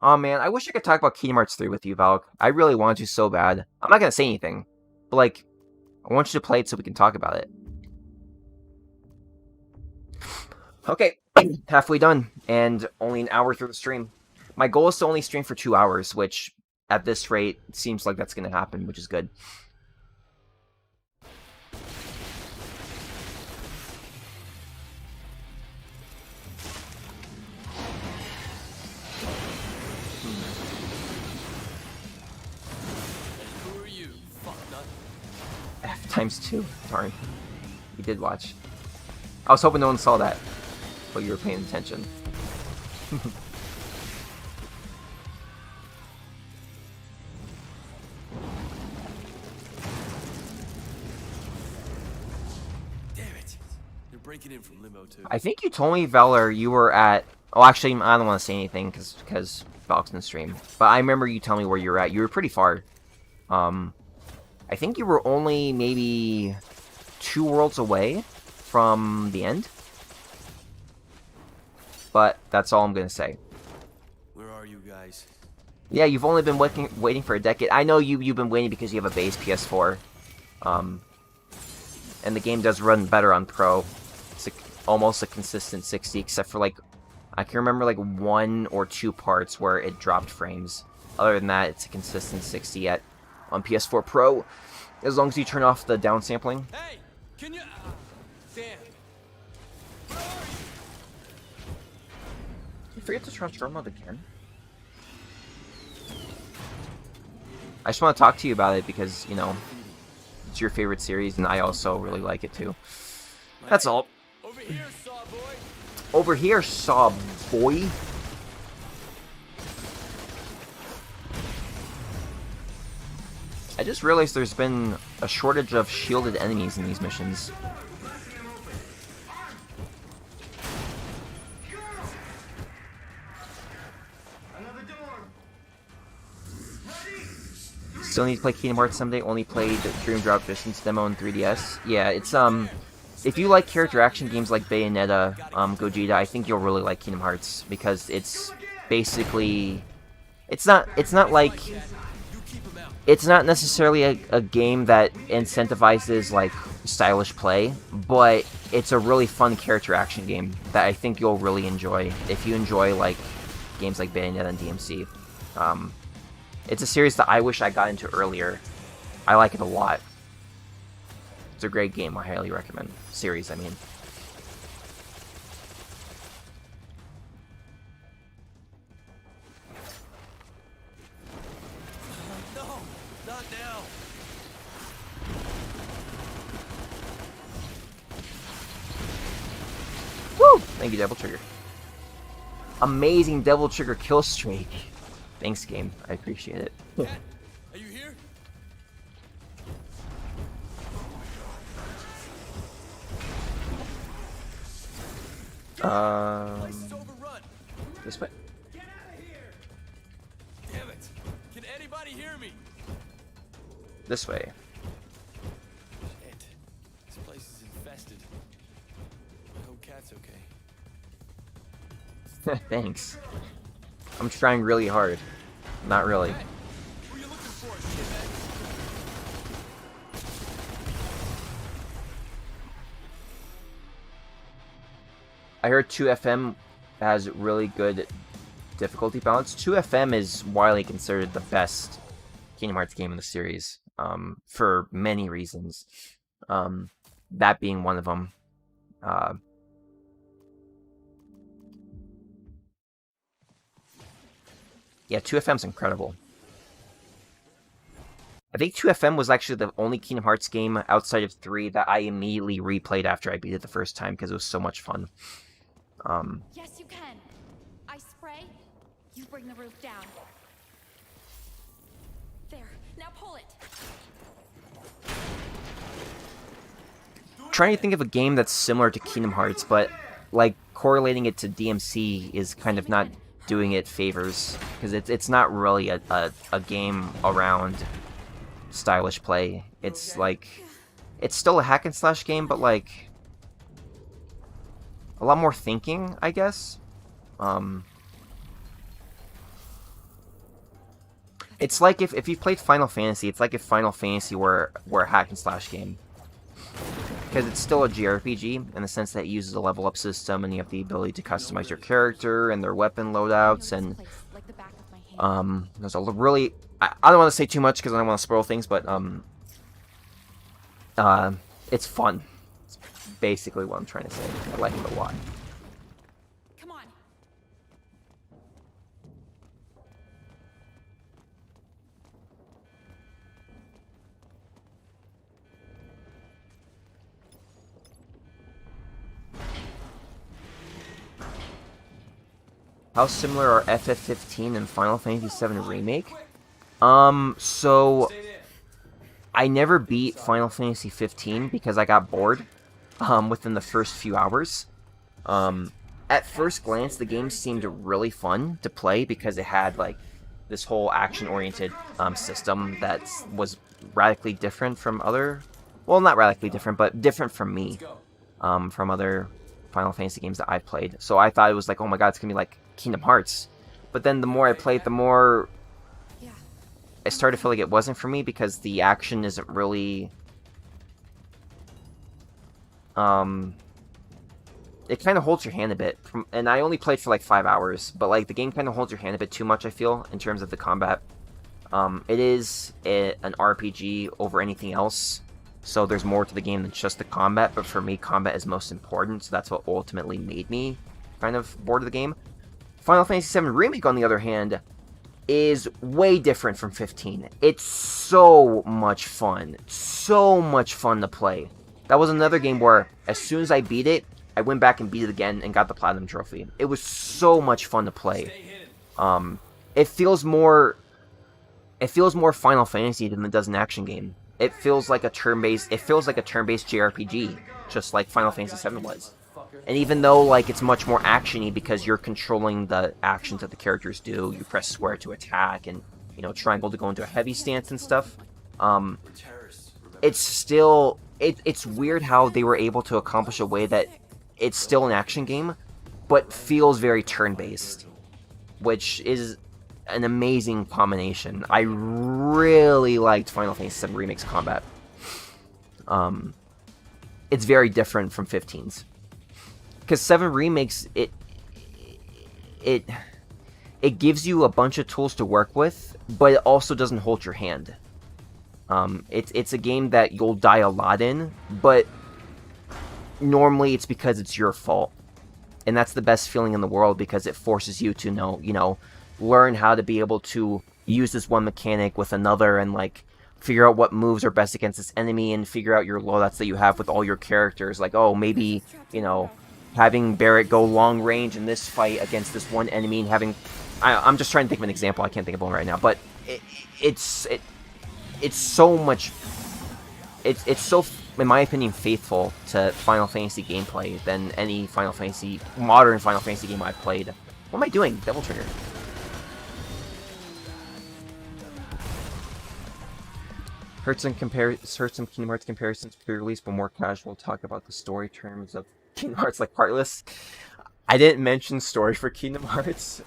[SPEAKER 1] man, I wish I could talk about Kingdom Hearts 3 with you, Valk. I really want to so bad. I'm not gonna say anything, but like, I want you to play it so we can talk about it. Okay, halfway done, and only an hour through the stream. My goal is to only stream for 2 hours, which, at this rate, seems like that's gonna happen, which is good.
[SPEAKER 2] Who are you, fucknut?
[SPEAKER 1] F times 2. Darn. You did watch. I was hoping no one saw that, but you were paying attention.
[SPEAKER 2] Damn it! You're breaking in from limo too.
[SPEAKER 1] I think you told me, Valor, you were at... Oh, actually, I don't want to say anything because Valk's in the stream. But I remember you telling me where you were at. You were pretty far. I think you were only maybe 2 worlds away from the end. But that's all I'm going to say.
[SPEAKER 2] Where are you guys?
[SPEAKER 1] Yeah, you've only been waiting for a decade. I know you've been waiting because you have a base PS4. And the game does run better on Pro. It's almost a consistent 60, except for like... I can remember like 1 or 2 parts where it dropped frames. Other than that, it's a consistent 60 on PS4 Pro. As long as you turn off the downsampling.
[SPEAKER 2] Hey! Can you... damn.
[SPEAKER 1] You forget to transform mode again? I just want to talk to you about it because, you know, it's your favorite series and I also really like it too. That's all.
[SPEAKER 2] Over here, saw boy.
[SPEAKER 1] Over here, saw boy. I just realized there's been a shortage of shielded enemies in these missions. Still need to play Kingdom Hearts someday. Only played Dream Drop Distance demo in 3DS. Yeah, it's if you like character action games like Bayonetta, Gogeta, I think you'll really like Kingdom Hearts because it's basically it's not like it's not necessarily a game that incentivizes like stylish play, but it's a really fun character action game that I think you'll really enjoy if you enjoy like games like Bayonetta and DmC. It's a series that I wish I got into earlier. I like it a lot. It's a great game. I highly recommend. Series, I mean.
[SPEAKER 2] No, not now.
[SPEAKER 1] Woo! Thank you, Devil Trigger. Amazing Devil Trigger kill streak. Thanks, game. I appreciate it.
[SPEAKER 2] Cat, are you here? Place is overrun.
[SPEAKER 1] This way.
[SPEAKER 2] Get out of here! Damn it! Can anybody hear me?
[SPEAKER 1] this way.
[SPEAKER 2] Shit. This place is infested. I hope Cat's okay.
[SPEAKER 1] Thanks. I'm trying really hard. Not really.
[SPEAKER 2] Who you looking for, shithead?
[SPEAKER 1] I heard 2FM has really good difficulty balance. 2FM is widely considered the best Kingdom Hearts game in the series, for many reasons. That being one of them. Yeah, 2FM's incredible. I think 2FM was actually the only Kingdom Hearts game outside of 3 that I immediately replayed after I beat it the first time because it was so much fun.
[SPEAKER 4] Yes, you can. I spray. You bring the roof down. There. Now pull it.
[SPEAKER 1] Trying to think of a game that's similar to Kingdom Hearts, but like correlating it to DmC is kind of not doing it favors because it's not really a game around stylish play. It's like it's still a hack and slash game, but like a lot more thinking, I guess. It's like if you played Final Fantasy, it's like if Final Fantasy were a hack and slash game. Because it's still a JRPG in the sense that it uses a level up system and you have the ability to customize your character and their weapon loadouts and
[SPEAKER 4] Like the back of my hand.
[SPEAKER 1] there's a really I don't want to say too much because I don't want to spoil things, but it's fun. It's basically what I'm trying to say. I like it a lot.
[SPEAKER 4] Come on.
[SPEAKER 1] How similar are FF15 and Final Fantasy VII Remake? So I never beat Final Fantasy 15 because I got bored within the first few hours. At first glance, the game seemed really fun to play because it had like this whole action-oriented system that was radically different from other, well, not radically different, but different from me, from other Final Fantasy games that I've played. So I thought it was like, oh my god, it's gonna be like Kingdom Hearts. But then the more I played, the more I started to feel like it wasn't for me because the action isn't really it kind of holds your hand a bit, and I only played for like 5 hours, but like the game kind of holds your hand a bit too much, I feel, in terms of the combat. It is an RPG over anything else, so there's more to the game than just the combat, but for me, combat is most important, so that's what ultimately made me kind of bored of the game. Final Fantasy VII Remake, on the other hand, is way different from 15. It's so much fun to play. That was another game where, as soon as I beat it, I went back and beat it again and got the Platinum Trophy. It was so much fun to play. It feels more Final Fantasy than it does an action game. It feels like a turn-based JRPG, just like Final Fantasy VII was. And even though like it's much more actiony because you're controlling the actions that the characters do, you press square to attack and triangle to go into a heavy stance and stuff. It's still it's weird how they were able to accomplish a way that it's still an action game, but feels very turn-based, which is an amazing combination. I really liked Final Fantasy VII Remake's combat. It's very different from 15's. Because 7 Remakes, it gives you a bunch of tools to work with, but it also doesn't hold your hand. It's a game that you'll die a lot in, but normally it's because it's your fault. And that's the best feeling in the world because it forces you to learn how to be able to use this one mechanic with another and like figure out what moves are best against this enemy and figure out your loadouts that you have with all your characters. Like, oh, maybe, having Barrett go long range in this fight against this one enemy and having... I'm just trying to think of an example. I can't think of one right now. But it's so much... It's so, in my opinion, faithful to Final Fantasy gameplay than any modern Final Fantasy game I've played. What am I doing? Devil Trigger. Heard some Kingdom Hearts comparisons pre-release, but more casual talk about the story terms of Kingdom Hearts like Heartless. I didn't mention story for Kingdom Hearts.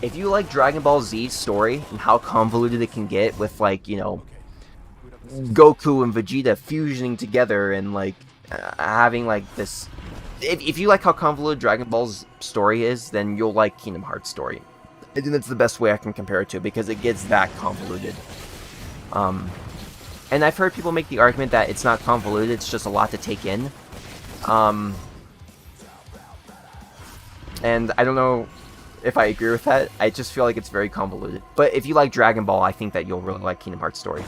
[SPEAKER 1] If you like Dragon Ball Z's story and how convoluted it can get with, like, you know, Goku and Vegeta fusioning together and, like, having, like, this... If you like how convoluted Dragon Ball's story is, then you'll like Kingdom Hearts' story. I think that's the best way I can compare it to, because it gets that convoluted. And I've heard people make the argument that it's not convoluted, it's just a lot to take in. And I don't know if I agree with that. I just feel like it's very convoluted. But if you like Dragon Ball, I think that you'll really like Kingdom Hearts' story.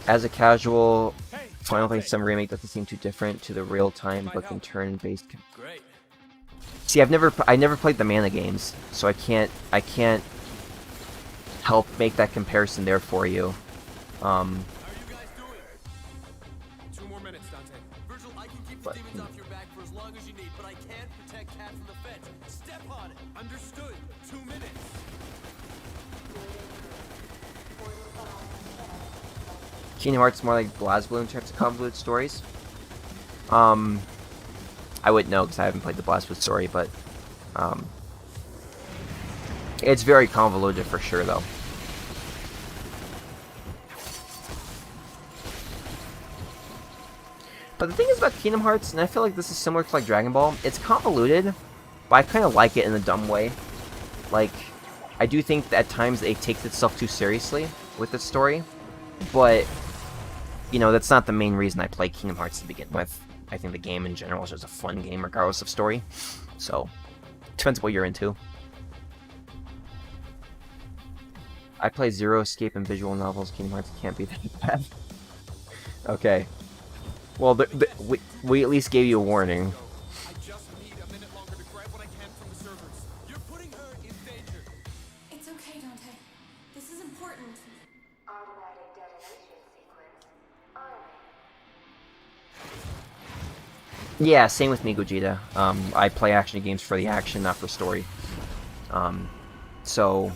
[SPEAKER 1] As a casual, Final Fantasy VII Remake doesn't seem too different to the real-time but in turn-based.
[SPEAKER 2] Great.
[SPEAKER 1] See, I never played the Mana games, so I can't help make that comparison there for you.
[SPEAKER 2] How are you guys doing? 2 more minutes, Donte. Vergil, I can keep the demons off your back for as long as you need, but I can't protect Cat from the fence. Step on it. Understood. 2 minutes.
[SPEAKER 1] Kingdom Hearts is more like BlazBlue in terms of convoluted stories. I wouldn't know because I haven't played the BlazBlue story, but it's very convoluted for sure, though. But the thing is about Kingdom Hearts, and I feel like this is similar to like Dragon Ball, it's convoluted, but I kind of like it in a dumb way. Like, I do think that at times it takes itself too seriously with its story, but, you know, that's not the main reason I play Kingdom Hearts to begin with. I think the game in general is just a fun game regardless of story. So, depends what you're into. I play Zero Escape and visual novels. Kingdom Hearts can't be that bad. Okay. Well, we at least gave you a warning.
[SPEAKER 2] I just need a minute longer to grab what I can from the servers. You're putting her in danger.
[SPEAKER 4] It's okay, Donte. This is important.
[SPEAKER 6] Automatic detonation sequence on.
[SPEAKER 1] Yeah, same with me, Gogeta. I play action games for the action, not for story. So,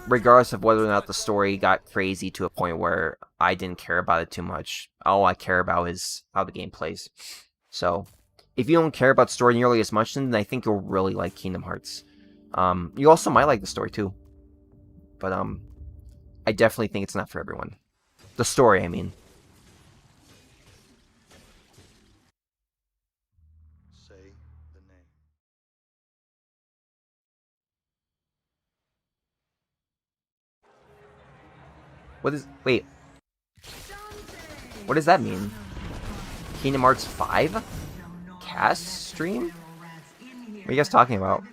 [SPEAKER 1] regardless of whether or not the story got crazy to a point where I didn't care about it too much, all I care about is how the game plays. So, if you don't care about story nearly as much, then I think you'll really like Kingdom Hearts. You also might like the story too. But, I definitely think it's not for everyone. The story, I mean.
[SPEAKER 5] Say the name.
[SPEAKER 1] What is... Wait. What does that mean? Kingdom Hearts 5? Cast stream? What are you guys talking about?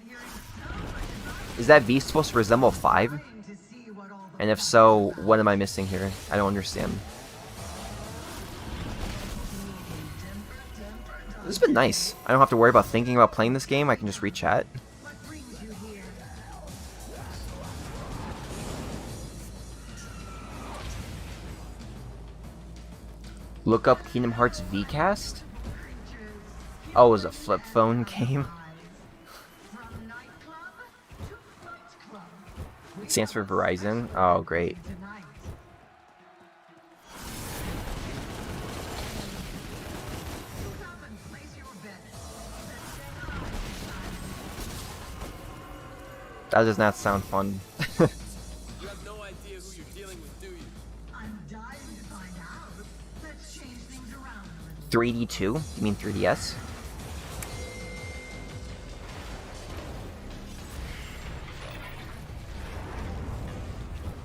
[SPEAKER 1] Is that V supposed to resemble 5? And if so, what am I missing here? I don't understand. This has been nice. I don't have to worry about thinking about playing this game. I can just read chat. Look up Kingdom Hearts VCast? Oh, it was a flip phone game? It stands for Verizon? Oh, great. That does not sound fun.
[SPEAKER 2] You have no idea who you're dealing with, do you?
[SPEAKER 7] I'm dying to find out. Let's change things around.
[SPEAKER 1] 3D2? You mean 3DS?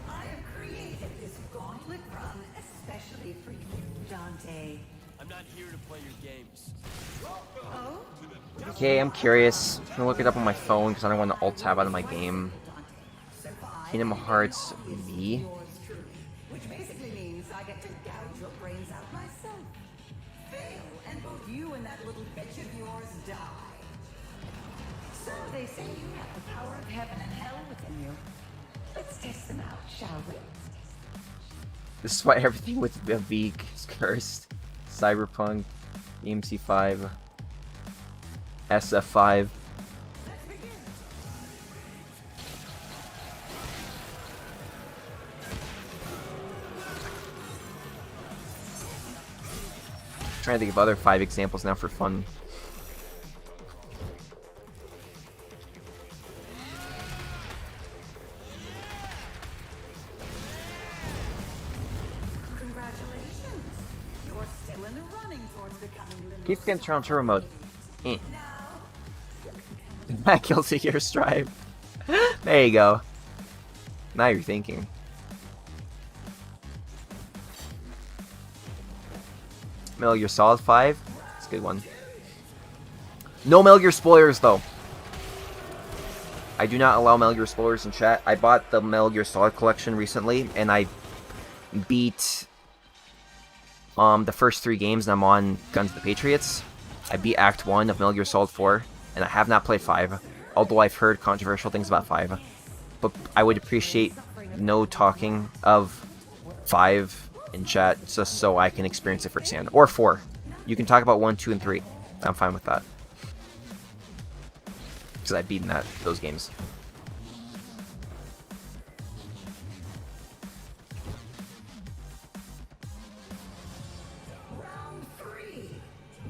[SPEAKER 7] I have created this gauntlet run especially for you, Donte.
[SPEAKER 2] I'm not here to play your games.
[SPEAKER 7] Oh?
[SPEAKER 1] Okay, I'm curious. I'm gonna look it up on my phone because I don't want to alt-tab out of my game. Kingdom Hearts V?
[SPEAKER 7] Which basically means I get to gouge your brains out myself. Fail, and both you and that little bitch of yours die. So they say you have the power of heaven and hell within you. Let's test them out, shall we?
[SPEAKER 1] This is why everything with the V is cursed. Cyberpunk, DmC 5, SF5.
[SPEAKER 7] Let's begin.
[SPEAKER 1] trying to think of other 5 examples now for fun.
[SPEAKER 7] Congratulations. You're still in the running towards becoming limited.
[SPEAKER 1] Keep getting turned on turbo mode. That kills your strive. There you go. Now you're thinking. Metal Gear Solid 5. It's a good one. No Metal Gear spoilers though. I do not allow Metal Gear spoilers in chat. I bought the Metal Gear Solid collection recently, and I beat the first 3 games, and I'm on Guns of the Patriots. I beat Act 1 of Metal Gear Solid 4, and I have not played 5, although I've heard controversial things about 5. But I would appreciate no talking of 5 in chat, just so I can experience it firsthand. Or 4. You can talk about 1, 2, and 3. I'm fine with that. Because I've beaten those games.
[SPEAKER 7] Round 3.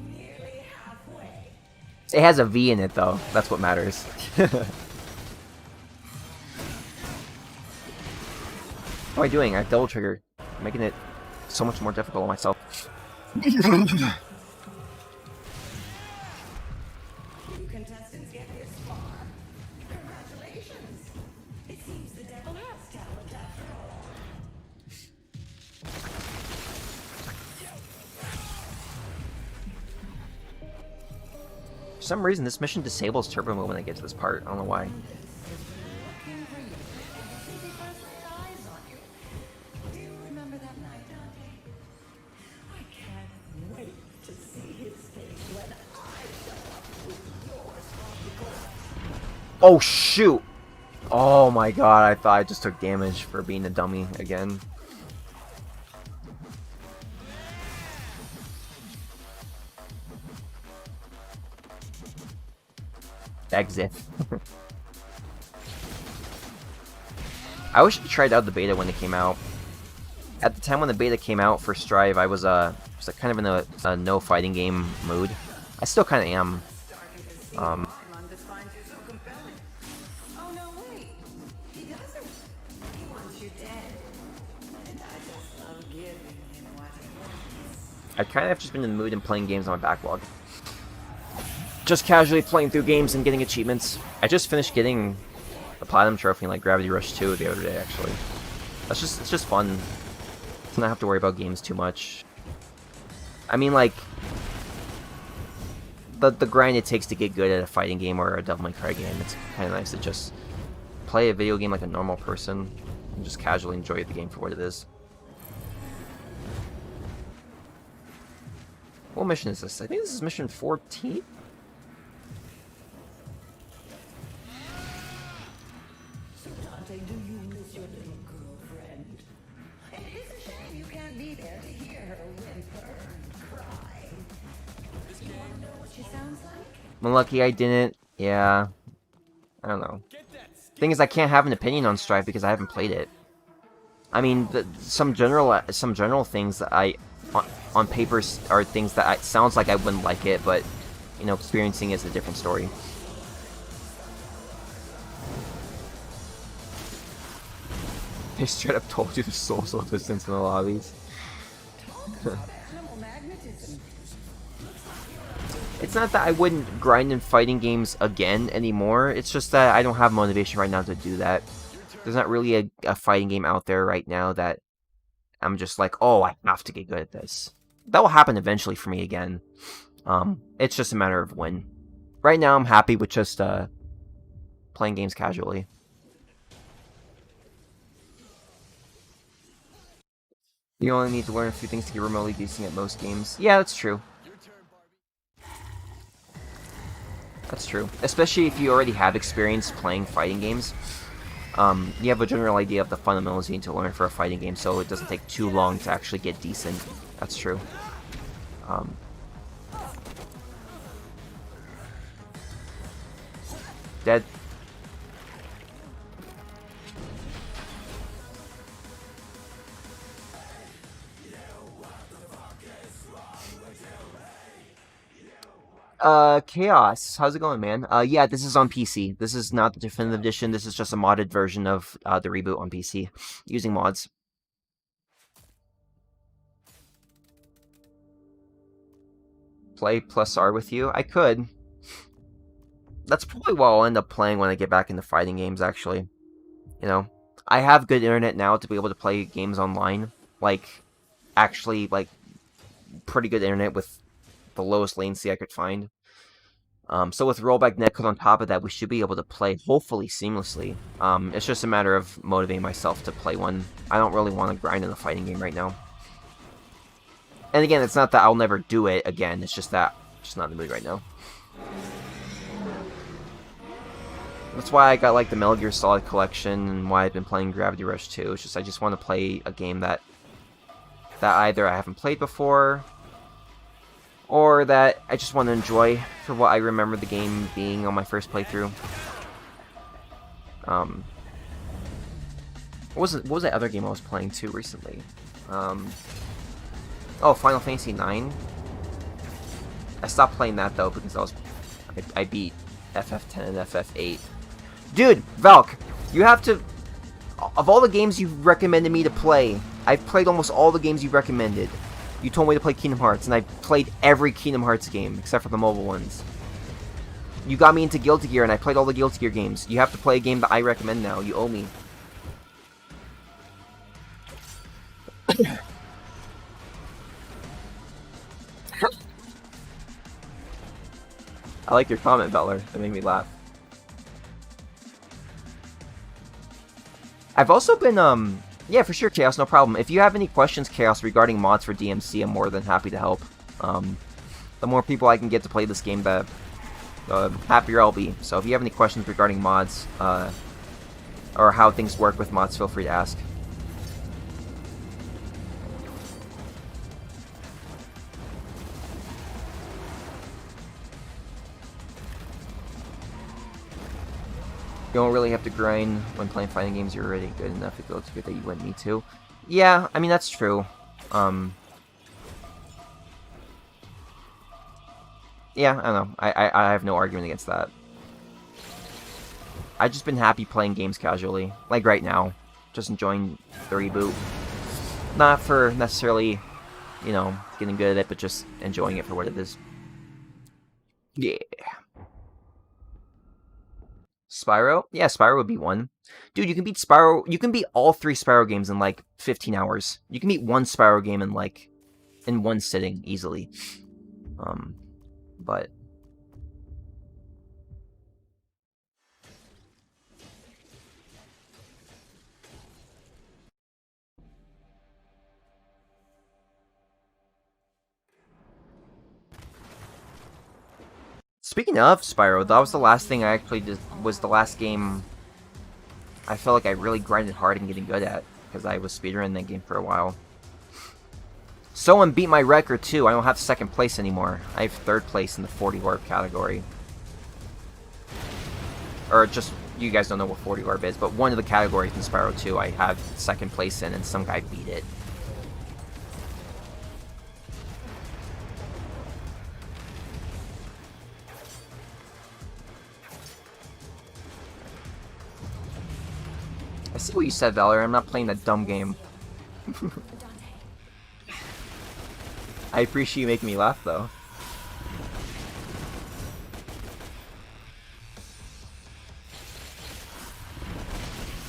[SPEAKER 7] Nearly halfway.
[SPEAKER 1] It has a V in it, though. That's what matters. What am I doing? I double triggered, making it so much more difficult on myself.
[SPEAKER 7] You contestants get this far. Congratulations. It seems the devil has talent after all.
[SPEAKER 1] For some reason, this mission disables turbo mode when I get to this part. I don't know why.
[SPEAKER 7] Looking for you. Since he first laid eyes on you. Do you remember that night, Donte? I can't wait to see his face when I show up with yours on the course.
[SPEAKER 1] Oh, shoot! Oh my god, I thought I just took damage for being a dummy again. Exit. I wish I tried out the beta when it came out. At the time when the beta came out for Strive, I was just kind of in a no fighting game mood. I still kind of am.
[SPEAKER 7] Among this finds you so compelling. Oh no, wait. He doesn't. He wants you dead. And I just love giving him what he wants.
[SPEAKER 1] I kind of just been in the mood and playing games on my backlog. Just casually playing through games and getting achievements. I just finished getting the Platinum Trophy in like Gravity Rush 2 the other day, actually. It's just fun to not have to worry about games too much. I mean, like, the grind it takes to get good at a fighting game or a Devil May Cry game, it's kind of nice to just play a video game like a normal person and just casually enjoy the game for what it is. What mission is this? I think this is mission 14?
[SPEAKER 7] So Donte, do you miss your little girlfriend? It is a shame you can't be there to hear her whimper and cry. You want to know what she sounds like?
[SPEAKER 1] I'm lucky I didn't. Yeah. I don't know. Thing is, I can't have an opinion on Strive because I haven't played it. I mean, some general things that on paper are things that sounds like I wouldn't like it, but you know, experiencing is a different story. They straight up told you the social distance in the lobbies.
[SPEAKER 7] Animal magnetism.
[SPEAKER 1] It's not that I wouldn't grind in fighting games again anymore. It's just that I don't have motivation right now to do that. There's not really a fighting game out there right now that I'm just like, oh, I have to get good at this. That will happen eventually for me again. It's just a matter of when. Right now, I'm happy with just playing games casually. You only need to learn a few things to get remotely decent at most games. Yeah, that's true. That's true. Especially if you already have experience playing fighting games. You have a general idea of the fundamentals you need to learn for a fighting game, so it doesn't take too long to actually get decent. That's true. Dead. Chaos, how's it going, man? Yeah, this is on PC. This is not the definitive edition. This is just a modded version of the reboot on PC using mods. Play plus R with you? I could. That's probably what I'll end up playing when I get back into fighting games, actually. You know, I have good internet now to be able to play games online. Like, actually, like, pretty good internet with the lowest latency I could find. So with rollback netcode on top of that, we should be able to play, hopefully, seamlessly. It's just a matter of motivating myself to play one. I don't really want to grind in a fighting game right now. And again, it's not that I'll never do it again, it's just that I'm just not in the mood right now. That's why I got like the Metal Gear Solid collection and why I've been playing Gravity Rush 2. It's just I just want to play a game that either I haven't played before, or that I just want to enjoy for what I remember the game being on my first playthrough. What was that other game I was playing too recently? Oh, Final Fantasy IX. I stopped playing that though because I beat FF10 and FF8. Dude, Valk, you have to. Of all the games you've recommended me to play, I've played almost all the games you've recommended. You told me to play Kingdom Hearts, and I played every Kingdom Hearts game, except for the mobile ones. You got me into Guilty Gear, and I played all the Guilty Gear games. You have to play a game that I recommend now. You owe me. I like your comment, Butler. That made me laugh. I've also been, yeah, for sure, Chaos, no problem. If you have any questions, Chaos, regarding mods for DmC, I'm more than happy to help. The more people I can get to play this game, the happier I'll be. So if you have any questions regarding mods, or how things work with mods, feel free to ask. You don't really have to grind when playing fighting games. You're already good enough. It feels good that you wouldn't need to. Yeah, I mean, that's true. Yeah, I don't know. I have no argument against that. I've just been happy playing games casually. Like right now. Just enjoying the reboot. Not for necessarily, you know, getting good at it, but just enjoying it for what it is. Yeah. Spyro? Yeah, Spyro would be one. Dude, you can beat Spyro. You can beat all 3 Spyro games in like 15 hours. You can beat one Spyro game in like in one sitting easily. But speaking of Spyro, that was the last thing I actually did. Was the last game I felt like I really grinded hard and getting good at, because I was speedrunning that game for a while. Someone beat my record too. I don't have 2nd place anymore. I have 3rd place in the 40 orb category. Or just, you guys don't know what 40 orb is, but one of the categories in Spyro 2 I have 2nd place in, and some guy beat it. I see what you said, Valor. I'm not playing that dumb game. I appreciate you making me laugh, though.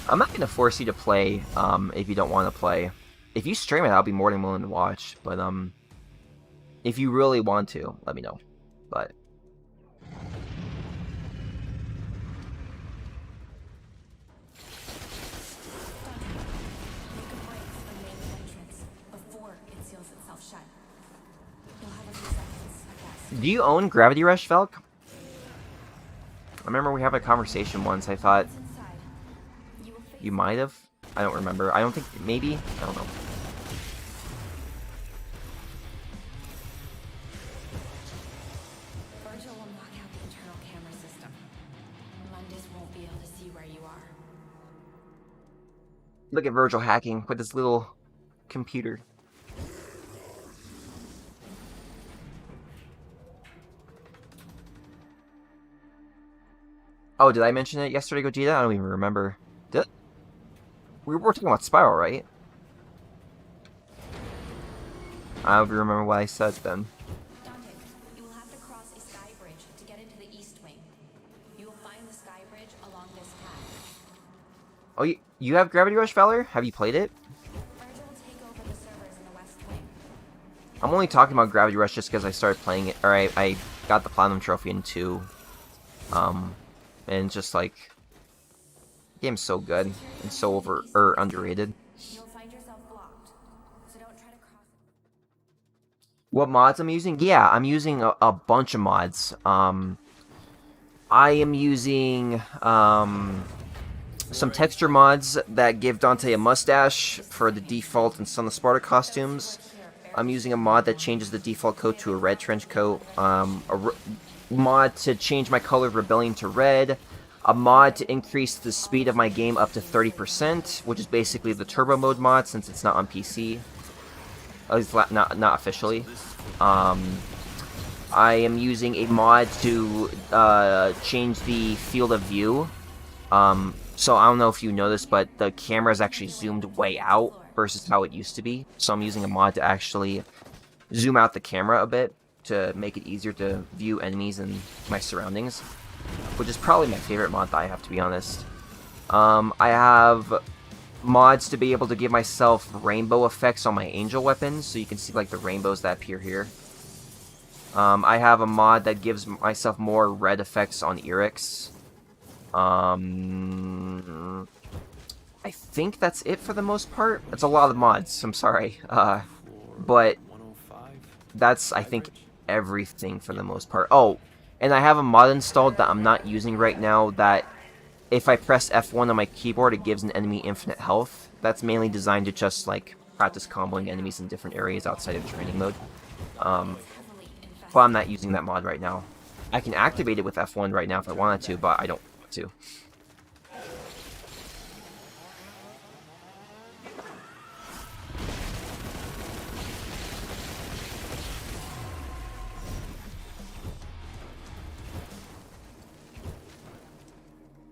[SPEAKER 1] I'm not going to force you to play if you don't want to play. If you stream it, I'll be more than willing to watch. But if you really want to, let me know. But do you own Gravity Rush, Velk? I remember we had a conversation once. I thought you might have. I don't remember. I don't think. Maybe. I don't know.
[SPEAKER 4] Vergil will knock out the internal camera system. Mundus won't be able to see where you are.
[SPEAKER 1] Look at Vergil hacking with his little computer. Oh, did I mention it yesterday, Gogeta? I don't even remember. Did... We were talking about Spiral, right? I don't remember what I said then.
[SPEAKER 4] Donte, you will have to cross a sky bridge to get into the East Wing. You will find the sky bridge along this path.
[SPEAKER 1] Oh, you have Gravity Rush, Valor? Have you played it?
[SPEAKER 4] Vergil will take over the servers in the West Wing.
[SPEAKER 1] I'm only talking about Gravity Rush just because I started playing it, or I got the Platinum Trophy in 2. And just like, the game's so good and so underrated.
[SPEAKER 4] You'll find yourself blocked, so don't try to cross it.
[SPEAKER 1] What mods I'm using? Yeah, I'm using a bunch of mods. I am using some texture mods that give Donte a mustache for the default and Son of Sparta costumes. I'm using a mod that changes the default coat to a red trench coat. Mod to change my color of Rebellion to red. A mod to increase the speed of my game up to 30%, which is basically the turbo mode mod since it's not on PC. At least not officially. I am using a mod to change the field of view. So I don't know if you know this, but the camera is actually zoomed way out versus how it used to be. So I'm using a mod to actually zoom out the camera a bit to make it easier to view enemies and my surroundings, which is probably my favorite mod that I have, to be honest. I have mods to be able to give myself rainbow effects on my angel weapons, so you can see like the rainbows that appear here. I have a mod that gives myself more red effects on Erix. I think that's it for the most part. It's a lot of mods, I'm sorry. But that's, I think, everything for the most part. Oh, and I have a mod installed that I'm not using right now that if I press F1 on my keyboard, it gives an enemy infinite health. That's mainly designed to just, like, practice comboing enemies in different areas outside of the training mode. But I'm not using that mod right now. I can activate it with F1 right now if I wanted to, but I don't want to.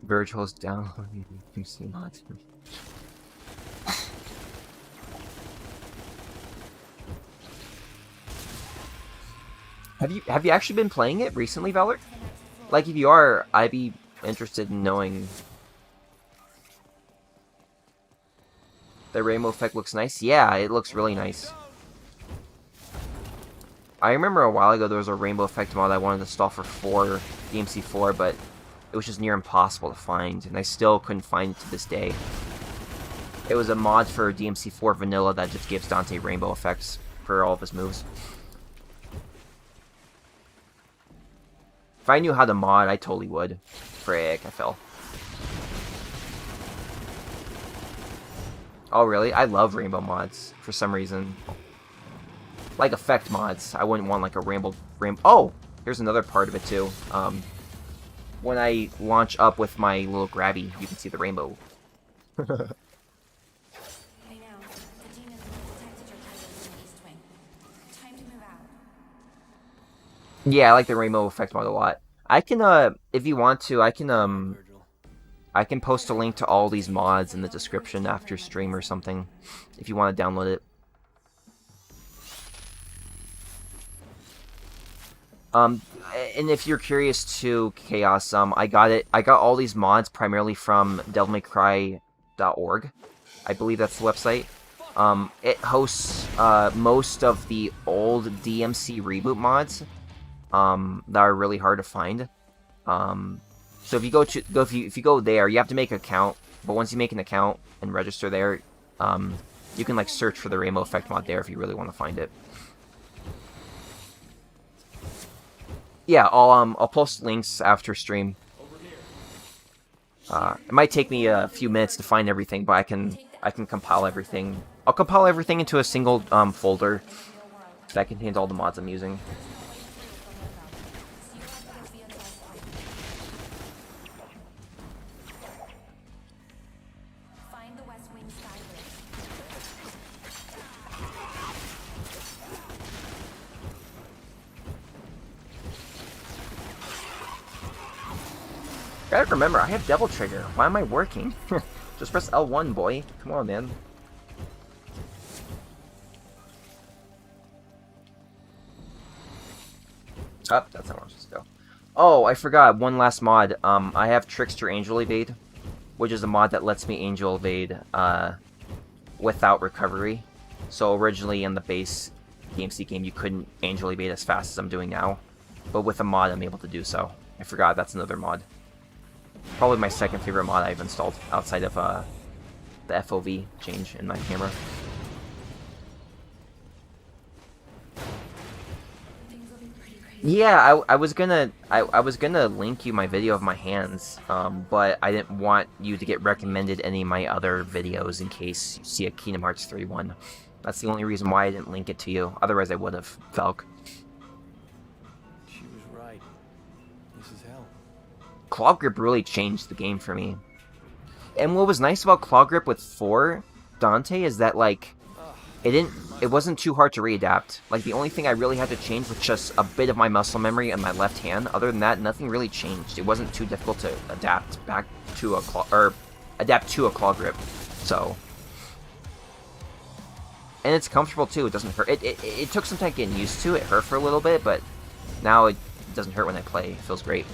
[SPEAKER 1] Vergil's downloading DmC mods. Have you actually been playing it recently, Valor? Like, if you are, I'd be interested in knowing. The rainbow effect looks nice. Yeah, it looks really nice. I remember a while ago there was a rainbow effect mod I wanted to install for DmC 4, but it was just near impossible to find, and I still couldn't find it to this day. It was a mod for DmC 4 Vanilla that just gives Donte rainbow effects for all of his moves. If I knew how to mod, I totally would. Frick, I fell. Oh, really? I love rainbow mods, for some reason. Like effect mods. I wouldn't want like a rainbow... Oh! Here's another part of it, too. When I launch up with my little grabby, you can see the rainbow.
[SPEAKER 4] Hey now, the demons have detected your presence in the East Wing. Time to move out.
[SPEAKER 1] Yeah, I like the rainbow effect mod a lot. I can, if you want to, I can post a link to all these mods in the description after stream or something, if you want to download it. And if you're curious too, Chaos, I got all these mods primarily from devilmaycry.org. I believe that's the website. It hosts most of the old DmC reboot mods that are really hard to find. So if you go there, you have to make an account. But once you make an account and register there, you can like search for the rainbow effect mod there if you really want to find it. Yeah, I'll post links after stream. It might take me a few minutes to find everything, but I can compile everything. I'll compile everything into a single folder that contains all the mods I'm using.
[SPEAKER 4] Find the West Wing sky bridge.
[SPEAKER 1] Gotta remember, I have Devil Trigger. Why am I working? Just press L1, boy. Come on, man. Oh, that's not where I'm supposed to go. Oh, I forgot. One last mod. I have Trickster Angel Evade, which is a mod that lets me Angel Evade, without recovery. So originally in the base DmC game, you couldn't Angel Evade as fast as I'm doing now. But with a mod, I'm able to do so. I forgot that's another mod. Probably my second favorite mod I've installed, outside of, the FOV change in my camera. Yeah, I was gonna link you my video of my hands, but I didn't want you to get recommended any of my other videos in case you see a Kingdom Hearts 3 one. That's the only reason why I didn't link it to you. Otherwise, I would have, Falk.
[SPEAKER 2] She was right. This is hell.
[SPEAKER 1] Claw Grip really changed the game for me. And what was nice about Claw Grip with 4 Donte is that, like, it wasn't too hard to readapt. Like, the only thing I really had to change was just a bit of my muscle memory on my left hand. Other than that, nothing really changed. It wasn't too difficult to adapt back to a claw, or adapt to a Claw Grip. So, and it's comfortable too. It doesn't hurt. It took some time getting used to. It hurt for a little bit, but now it doesn't hurt when I play. It feels great.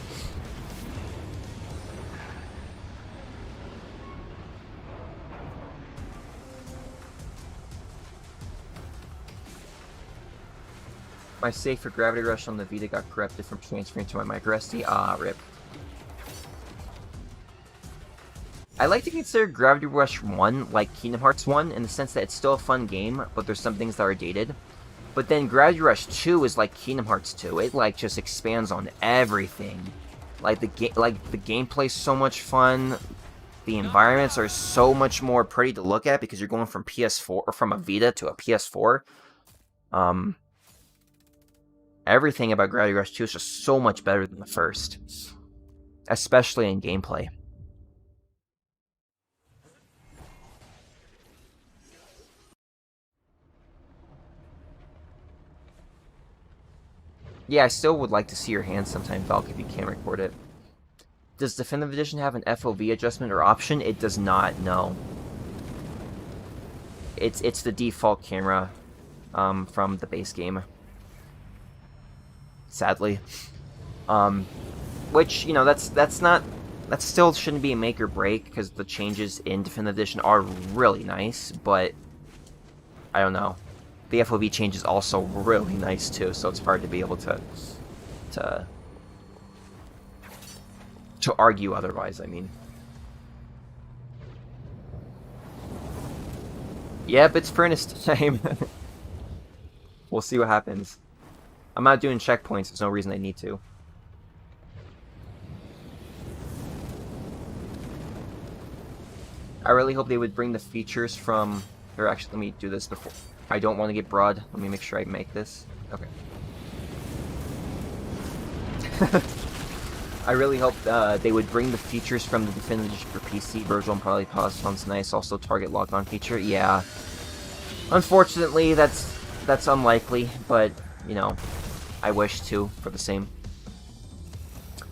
[SPEAKER 1] My save for Gravity Rush on the Vita got corrupted from transferring to my micro SD. Ah, rip. I like to consider Gravity Rush 1 like Kingdom Hearts 1 in the sense that it's still a fun game, but there's some things that are dated. But then Gravity Rush 2 is like Kingdom Hearts 2. It like just expands on everything. Like the gameplay's so much fun. The environments are so much more pretty to look at because you're going from PS4 or from a Vita to a PS4. Everything about Gravity Rush 2 is just so much better than the first. Especially in gameplay. Yeah, I still would like to see your hands sometime, Valk, if you can record it. Does Definitive Edition have an FOV adjustment or option? It does not, no. It's the default camera from the base game. Sadly. Which, you know, that still shouldn't be a make or break, because the changes in Definitive Edition are really nice, but I don't know. The FOV change is also really nice too, so it's hard to be able to argue otherwise, I mean. Yep, it's furnace time. We'll see what happens. I'm not doing checkpoints, there's no reason I need to. I really hope they would bring the features from... Or actually, let me do this before... I don't want to get broad. Let me make sure I make this. Okay. I really hope they would bring the features from the Definitive Edition for PC. Vergil and probably pause sounds nice. Also, target lock-on feature. Yeah. Unfortunately, that's unlikely, but, you know, I wish to for the same.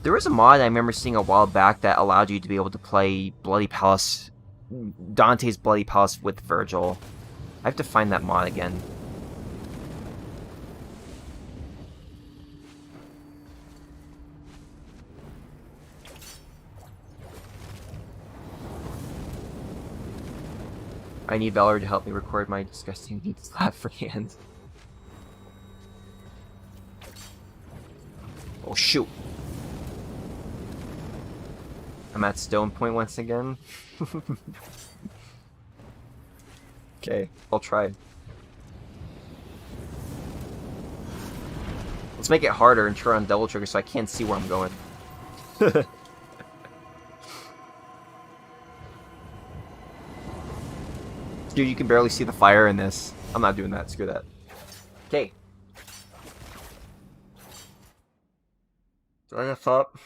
[SPEAKER 1] There was a mod I remember seeing a while back that allowed you to be able to play Bloody Palace, Dante's Bloody Palace with Vergil. I have to find that mod again. I need Valor to help me record my disgusting meat slap for hand. Oh shoot! I'm at Stone Point once again. Okay, I'll try. Let's make it harder and turn on Devil Trigger so I can't see where I'm going. Dude, you can barely see the fire in this. I'm not doing that, screw that. Okay. Did I F up?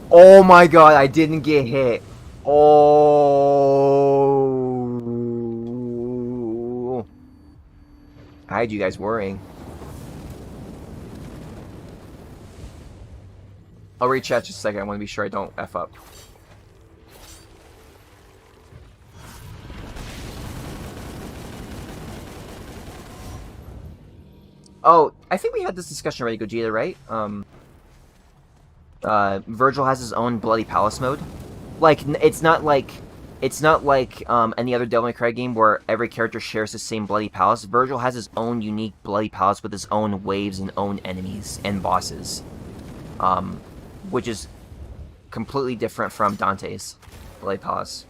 [SPEAKER 1] Oh my god, I didn't get hit. Oh. I had you guys worrying. I'll read chat just a second. I want to be sure I don't F up. Oh, I think we had this discussion already, Gogeta, right? Vergil has his own Bloody Palace mode. Like, it's not like any other Devil May Cry game where every character shares the same Bloody Palace. Vergil has his own unique Bloody Palace with his own waves and own enemies and bosses. Which is completely different from Dante's Bloody Palace.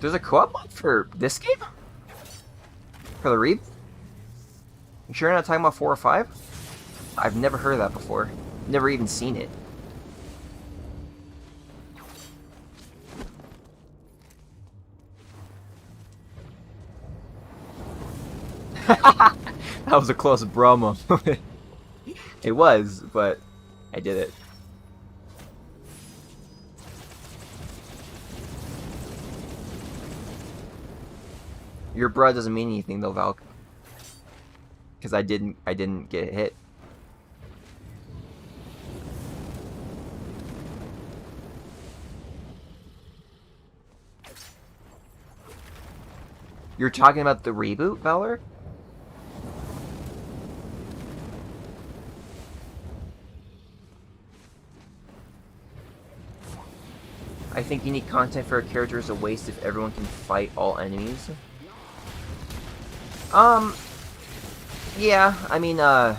[SPEAKER 1] There's a co-op mod for this game? For the Reap? You sure you're not talking about 4 or 5? I've never heard of that before. Never even seen it. That was a close bro moment. It was, but I did it. Your bruh doesn't mean anything though, Valk. Because I didn't get hit. You're talking about the reboot, Valor? I think unique content for a character is a waste if everyone can fight all enemies. Yeah, I mean, the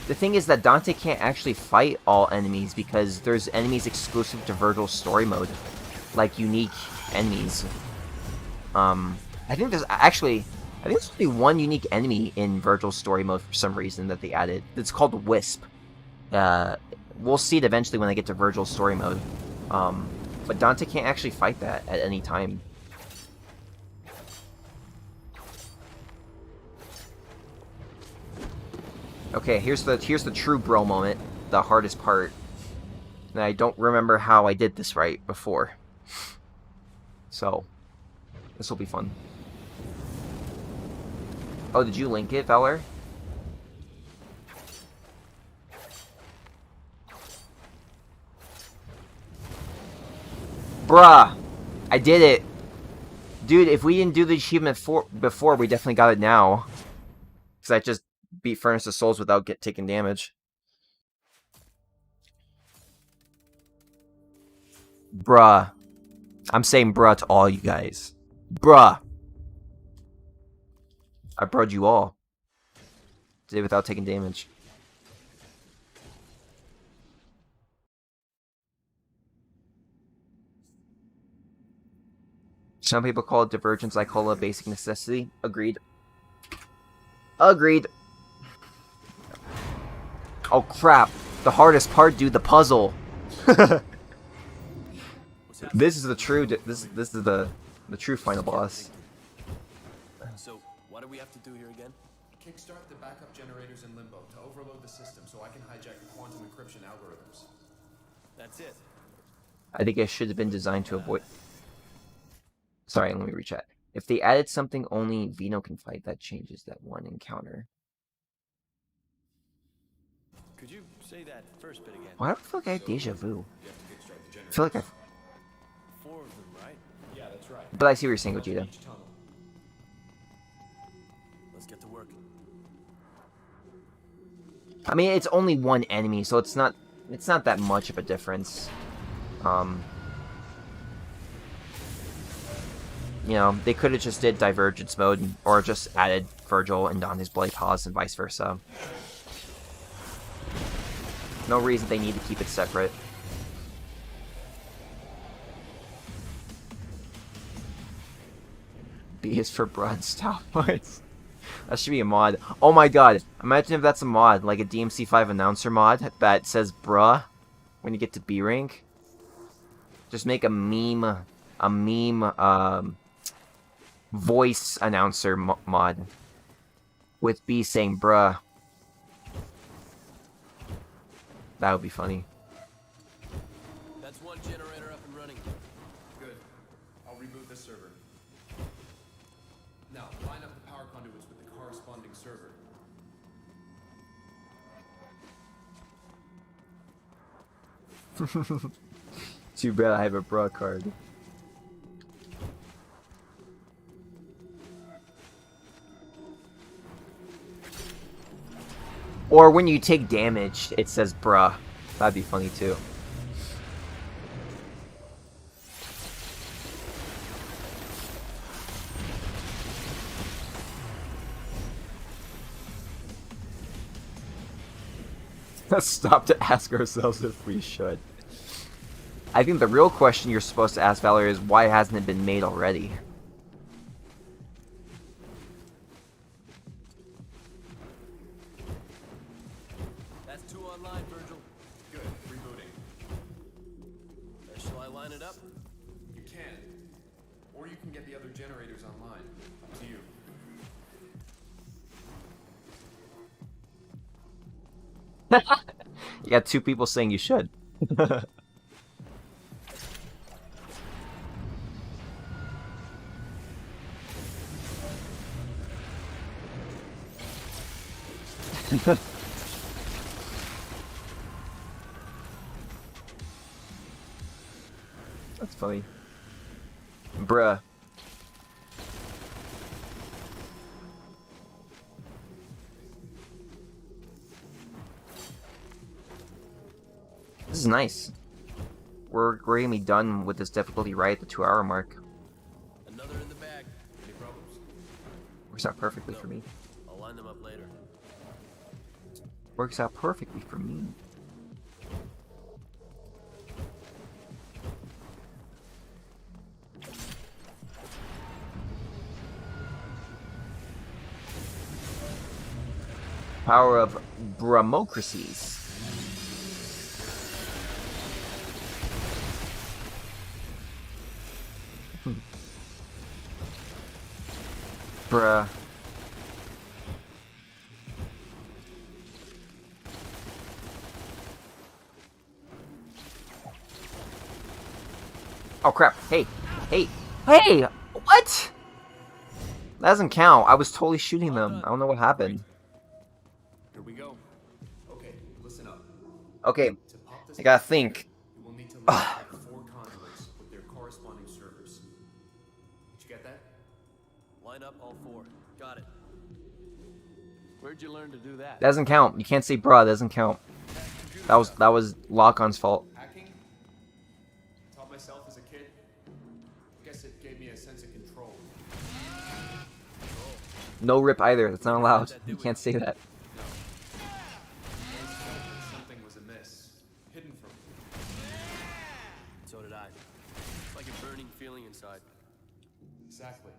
[SPEAKER 1] thing is that Donte can't actually fight all enemies because there's enemies exclusive to Vergil's story mode. Like, unique enemies. I think there's only one unique enemy in Vergil's story mode for some reason that they added. It's called Wisp. We'll see it eventually when I get to Vergil's story mode. But Donte can't actually fight that at any time. Okay, here's the true bro moment, the hardest part. And I don't remember how I did this right before. So, this will be fun. Oh, did you link it, Valor? Bruh! I did it! Dude, if we didn't do the achievement before, we definitely got it now. Because I just beat Furnace of Souls without taking damage. Bruh. I'm saying bruh to all you guys. Bruh. I bruhed you all. Did it without taking damage. Some people call it divergence, I call it a basic necessity. Agreed. Agreed. Oh crap. The hardest part, dude, the puzzle. This is the true this is the true final boss.
[SPEAKER 2] So, what do we have to do here again?
[SPEAKER 3] Kickstart the backup generators in Limbo to overload the system so I can hijack the quantum encryption algorithms.
[SPEAKER 2] That's it.
[SPEAKER 1] I think it should have been designed to avoid. Sorry, let me rechat. If they added something only Vino can fight, that changes that one encounter.
[SPEAKER 2] Could you say that first bit again?
[SPEAKER 1] Why do I feel like I have deja vu? I feel like I.
[SPEAKER 2] 4 of them, right?
[SPEAKER 3] Yeah, that's right.
[SPEAKER 1] But I see what you're saying, Gogeta.
[SPEAKER 3] Each tunnel.
[SPEAKER 2] Let's get to work.
[SPEAKER 1] I mean, it's only one enemy, so it's not that much of a difference. You know, they could have just did divergence mode, or just added Vergil and Donte's Bloody Palace and vice versa. No reason they need to keep it separate. B is for broad stop points. That should be a mod. Oh my god, imagine if that's a mod, like a DmC 5 announcer mod that says bruh when you get to B rank. Just make a meme voice announcer mod with B saying bruh. That would be funny.
[SPEAKER 2] That's one generator up and running.
[SPEAKER 3] Good. I'll reboot the server.
[SPEAKER 2] Now, line up the power conduits with the corresponding server.
[SPEAKER 1] Too bad I have a bra card. Or when you take damage, it says bruh. That'd be funny too. Let's stop to ask ourselves if we should. I think the real question you're supposed to ask, Valerie, is why hasn't it been made already?
[SPEAKER 2] That's 2 online, Vergil. Good. Rebooting. Shall I line it up? You can. Or you can get the other generators online. Up to you.
[SPEAKER 1] You got 2 people saying you should. That's funny. Bruh. This is nice. We're gonna be done with this difficulty right at the 2-hour mark.
[SPEAKER 2] Another in the bag. Any problems?
[SPEAKER 1] Works out perfectly for me.
[SPEAKER 2] I'll line them up later.
[SPEAKER 1] Works out perfectly for me. Power of Brahmocracies. Bruh. Oh crap. Hey. Hey. Hey! What? That doesn't count. I was totally shooting them. I don't know what happened.
[SPEAKER 2] Here we go. Okay, listen up.
[SPEAKER 1] Okay.
[SPEAKER 2] To pop this
[SPEAKER 1] I gotta think.
[SPEAKER 2] you will need to line up 4 conduits with their corresponding servers. Did you get that? Line up all 4. Got it. Where'd you learn to do that?
[SPEAKER 1] Doesn't count. You can't say bruh, doesn't count. That was Lock-on's fault.
[SPEAKER 2] Hacking? Taught myself as a kid. Guess it gave me a sense of control.
[SPEAKER 1] No rip either. That's not allowed. You can't say that.
[SPEAKER 2] No. I always felt that something was amiss, hidden from me. So did I. It's like a burning feeling inside. Exactly.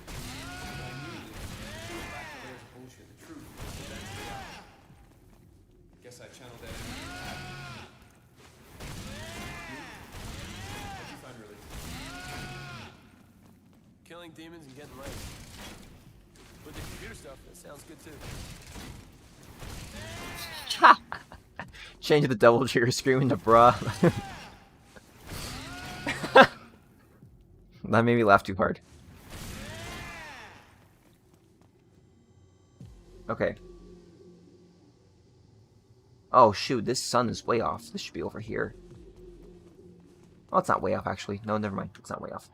[SPEAKER 2] What I needed was back to there's bullshit. The truth. That's the reality. Guess I channeled that energy. What'd you find really? Killing demons and getting right. With the computer stuff, that sounds good too.
[SPEAKER 1] Change the double trigger screaming to bruh. That made me laugh too hard. Okay. Oh shoot, this sun is way off. This should be over here. Oh, it's not way off actually. No, never mind. It's not way off.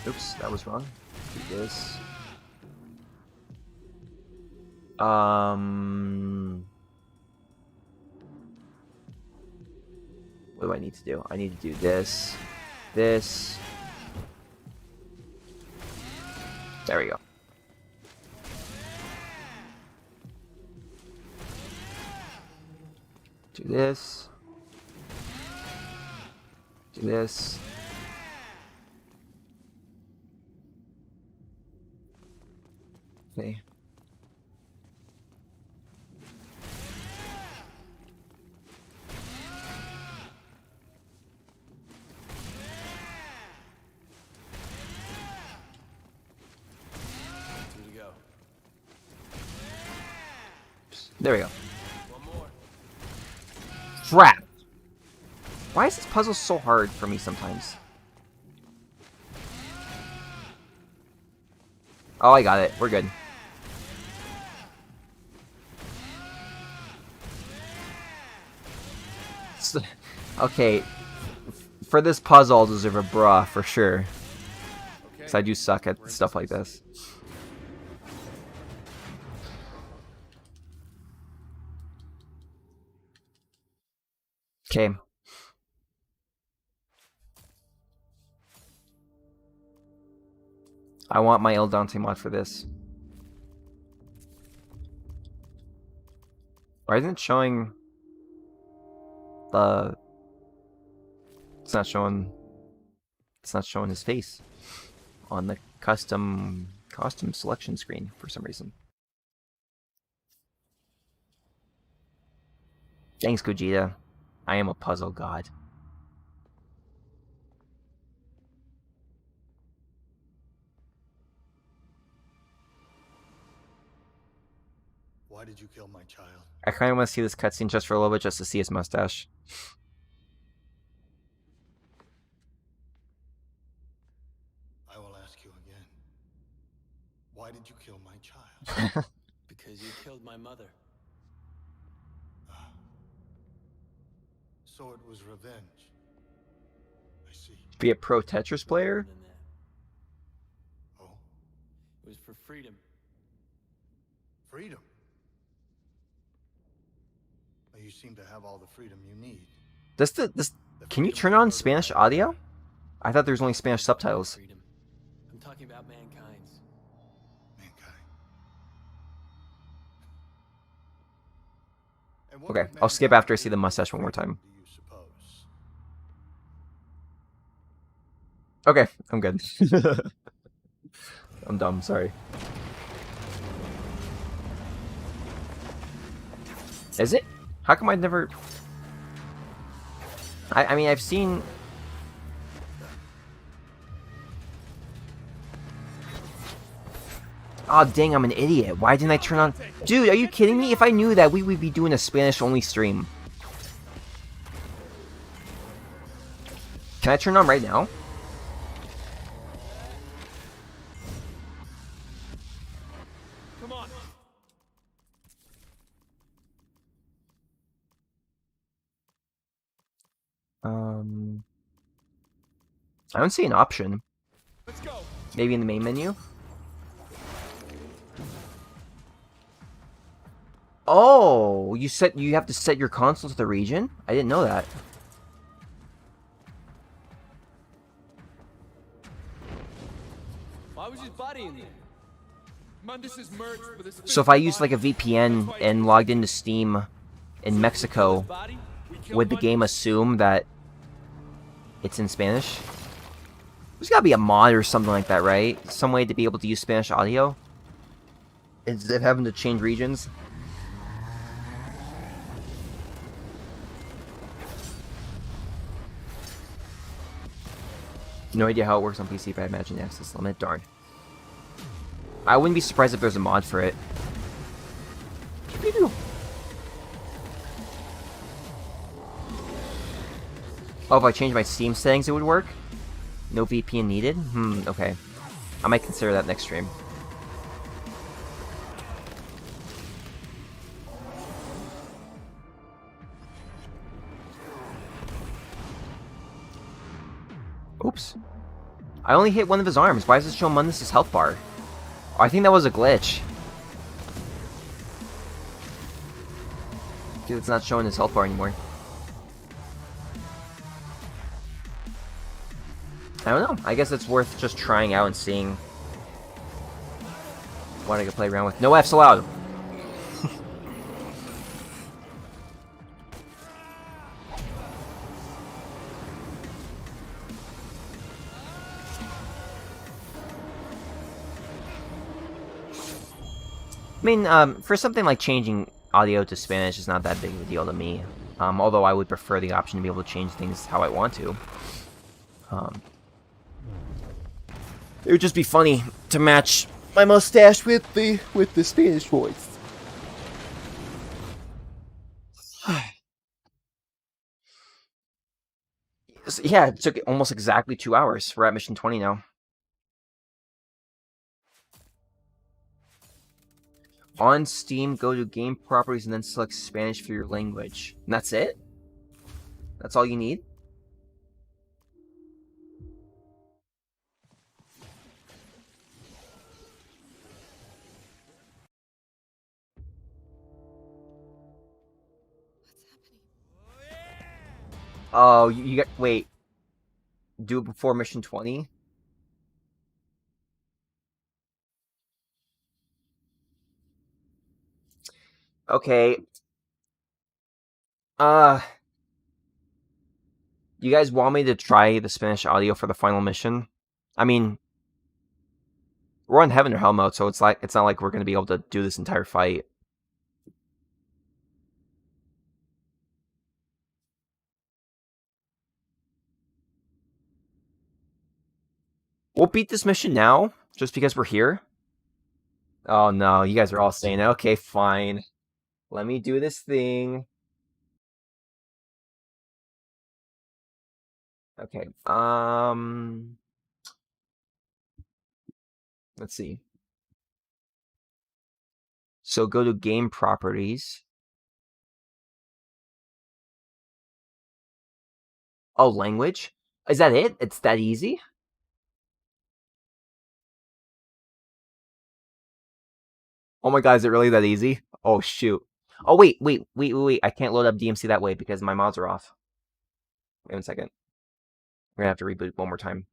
[SPEAKER 1] Oops, that was wrong. Do this. What do I need to do? I need to do this. This. There we go. Do this. Do this. Okay.
[SPEAKER 2] Here we go.
[SPEAKER 1] There we go.
[SPEAKER 2] One more.
[SPEAKER 1] Crap! Why is this puzzle so hard for me sometimes? Oh, I got it. We're good. Okay. For this puzzle, I'll deserve a bra for sure. Because I do suck at stuff like this. Okay. I want my El Donte mod for this. Why isn't it showing the... It's not showing his face on the costume selection screen for some reason. Thanks, Gogeta. I am a puzzle god.
[SPEAKER 5] Why did you kill my child?
[SPEAKER 1] I kind of want to see this cutscene just for a little bit, just to see his mustache.
[SPEAKER 5] I will ask you again. Why did you kill my child?
[SPEAKER 2] Because you killed my mother.
[SPEAKER 5] So it was revenge. I see.
[SPEAKER 1] Be a pro Tetris player?
[SPEAKER 2] Than that.
[SPEAKER 5] Oh,
[SPEAKER 2] It was for freedom.
[SPEAKER 5] freedom. Well, you seem to have all the freedom you need.
[SPEAKER 1] Can you turn on Spanish audio? I thought there was only Spanish subtitles.
[SPEAKER 2] Freedom. I'm talking about mankind's.
[SPEAKER 5] Mankind. And what
[SPEAKER 1] Okay,
[SPEAKER 5] would
[SPEAKER 1] I'll skip
[SPEAKER 5] mankind
[SPEAKER 1] after I see the
[SPEAKER 5] do
[SPEAKER 1] mustache
[SPEAKER 5] for
[SPEAKER 1] one more
[SPEAKER 5] freedom,
[SPEAKER 1] time.
[SPEAKER 5] do you suppose?
[SPEAKER 1] Okay, I'm good. I'm dumb, sorry. Is it? How come I've never... I mean, I've seen... Oh, dang, I'm an idiot. Why didn't I turn on... Dude, are you kidding me? If I knew that, we would be doing a Spanish-only stream. Can I turn on right now?
[SPEAKER 2] Come on.
[SPEAKER 1] I don't see an option.
[SPEAKER 2] Let's go.
[SPEAKER 1] Maybe in the main menu? Oh, you have to set your console to the region? I didn't know that.
[SPEAKER 2] Why was his body in there? Man, this is merged with his
[SPEAKER 1] So if I use like a VPN and logged into Steam in Mexico,
[SPEAKER 2] body, we killed
[SPEAKER 1] would the
[SPEAKER 2] Monday.
[SPEAKER 1] game assume that it's in Spanish? There's gotta be a mod or something like that, right? Some way to be able to use Spanish audio? Instead of having to change regions? No idea how it works on PC, but I imagine access limit. Darn. I wouldn't be surprised if there's a mod for it. Oh, if I change my Steam settings, it would work? No VPN needed? Okay. I might consider that next stream. Oops. I only hit one of his arms. Why does it show Mundus' health bar? Oh, I think that was a glitch. Because it's not showing his health bar anymore. I don't know. I guess it's worth just trying out and seeing what I can play around with. No F's allowed. I mean, for something like changing audio to Spanish is not that big of a deal to me. Although I would prefer the option to be able to change things how I want to. It would just be funny to match my mustache with the Spanish voice. Yeah, it took almost exactly 2 hours. We're at mission 20 now. On Steam, go to game properties and then select Spanish for your language. And that's it? That's all you need? Oh, you got... Wait. Do it before mission 20? Okay. You guys want me to try the Spanish audio for the final mission? I mean, we're on Heaven or Hell mode, so it's not like we're gonna be able to do this entire fight. We'll beat this mission now, just because we're here. Oh no, you guys are all saying, okay, fine. Let me do this thing. Okay, let's see. So go to game properties. Oh, language? Is that it? It's that easy? Oh my god, is it really that easy? Oh shoot. Oh wait. I can't load up DmC that way because my mods are off. Wait 1 second. We're gonna have to reboot one more time.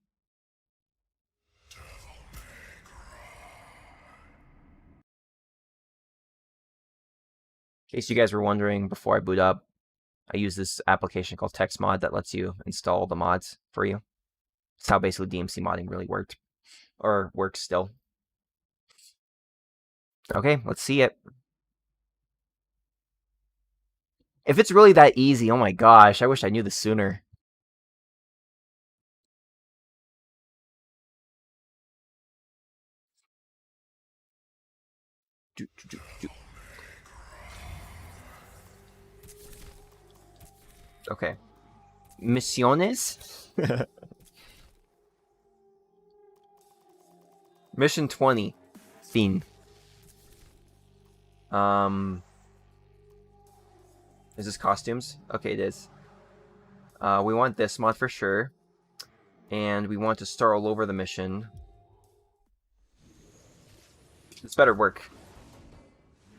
[SPEAKER 1] In case you guys were wondering, before I boot up, I use this application called TextMod that lets you install the mods for you. It's how basically DmC modding really worked. Or works still. Okay, let's see it. If it's really that easy, oh my gosh, I wish I knew this sooner. Okay. Misiones? Mission 20. Fin. Is this costumes? Okay, it is. We want this mod for sure. And we want to start all over the mission. This better work.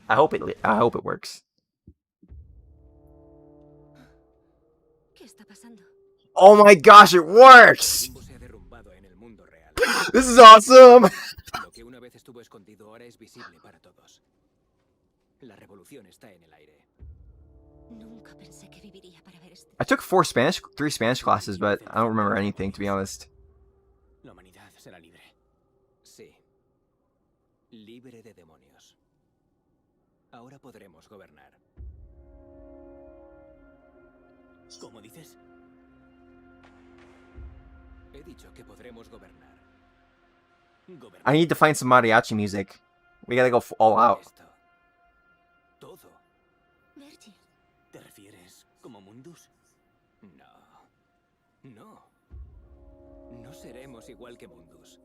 [SPEAKER 1] I hope it works. Oh my gosh, it works! This is awesome! I took 3 Spanish classes, but I don't remember anything, to be honest.
[SPEAKER 2] La humanidad será libre. Sí. Libre de demonios. Ahora podremos gobernar. ¿Cómo dices? He dicho que podremos gobernar.
[SPEAKER 1] I need to find some mariachi music. We gotta go all out.
[SPEAKER 2] Todo. Vergil. ¿Te refieres como Mundus? No. No seremos igual que Mundus.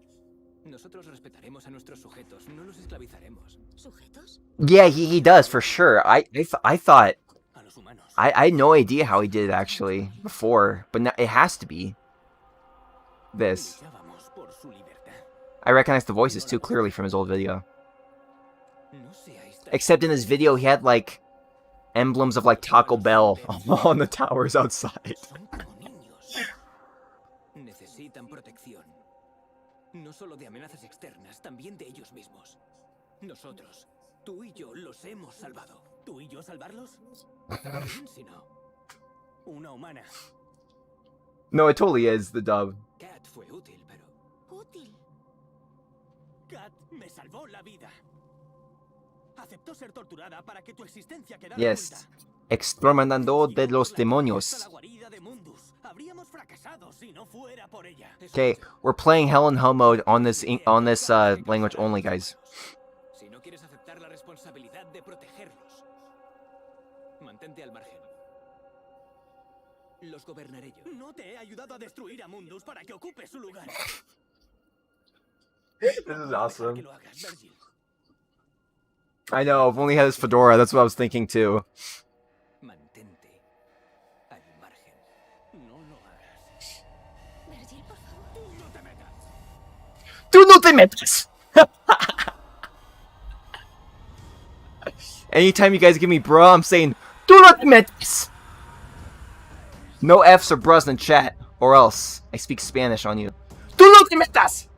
[SPEAKER 2] Nosotros respetaremos a nuestros sujetos, no los esclavizaremos. ¿Sujetos?
[SPEAKER 1] Yeah, he does for sure. I thought I had no idea how he did it actually before, but now it has to be this. I recognize the voices too clearly from his old video. Except in his video he had like emblems of like Taco Bell on the towers outside.
[SPEAKER 2] Necesitan protección. No solo de amenazas externas, también de ellos mismos. Nosotros, tú y yo, los hemos salvado. ¿Tú y yo salvarlos? Si no. Una humana.
[SPEAKER 1] No, it totally is the dub.
[SPEAKER 2] Kat fue útil, pero... ¿Útil? Kat me salvó la vida. Aceptó ser torturada para que tu existencia quedara
[SPEAKER 1] Yes. Exterminando de los demonios. Okay, we're playing Hell and Hell mode on this language only, guys.
[SPEAKER 2] Si no quieres aceptar la responsabilidad de protegerlos, mantente al margen. Los gobernaré yo. No te he ayudado a destruir a Mundus para que ocupe su lugar.
[SPEAKER 1] This is
[SPEAKER 2] Que
[SPEAKER 1] awesome.
[SPEAKER 2] lo hagas, Vergil.
[SPEAKER 1] I know, if only he had his fedora, that's what I was thinking too.
[SPEAKER 2] Mantente al margen. No lo hagas.
[SPEAKER 4] Vergil, por favor.
[SPEAKER 2] Tú no te metas.
[SPEAKER 1] Tú no te metas! Anytime you guys give me bruh, I'm saying, do not te metas! No F's or brus in chat, or else I speak Spanish on you. Do not te metas!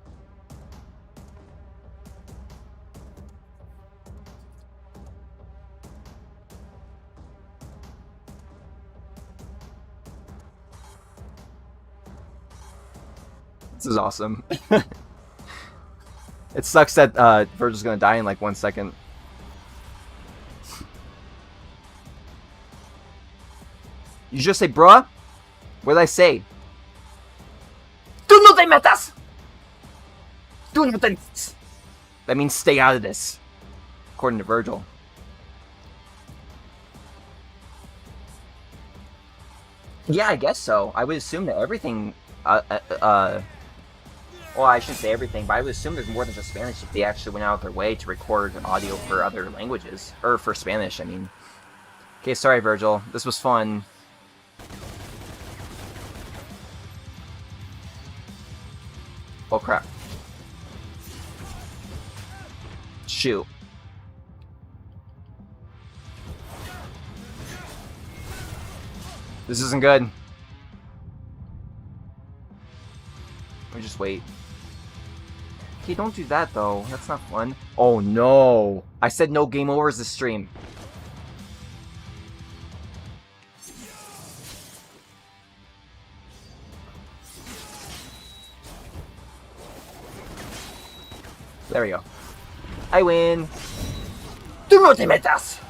[SPEAKER 1] This is awesome. It sucks that Vergil's gonna die in like 1 second. You just say, bruh? What did I say? Do no te metas! Do no te metas! That means stay out of this, according to Vergil. Yeah, I guess so. I would assume that everything, well, I shouldn't say everything, but I would assume there's more than just Spanish if they actually went out of their way to record an audio for other languages. Or for Spanish, I mean. Okay, sorry, Vergil. This was fun. Oh, crap. Shoot. This isn't good. Let me just wait. Okay, don't do that, though. That's not fun. Oh, no. I said no game overs this stream. There we go. I win. Do no te metas!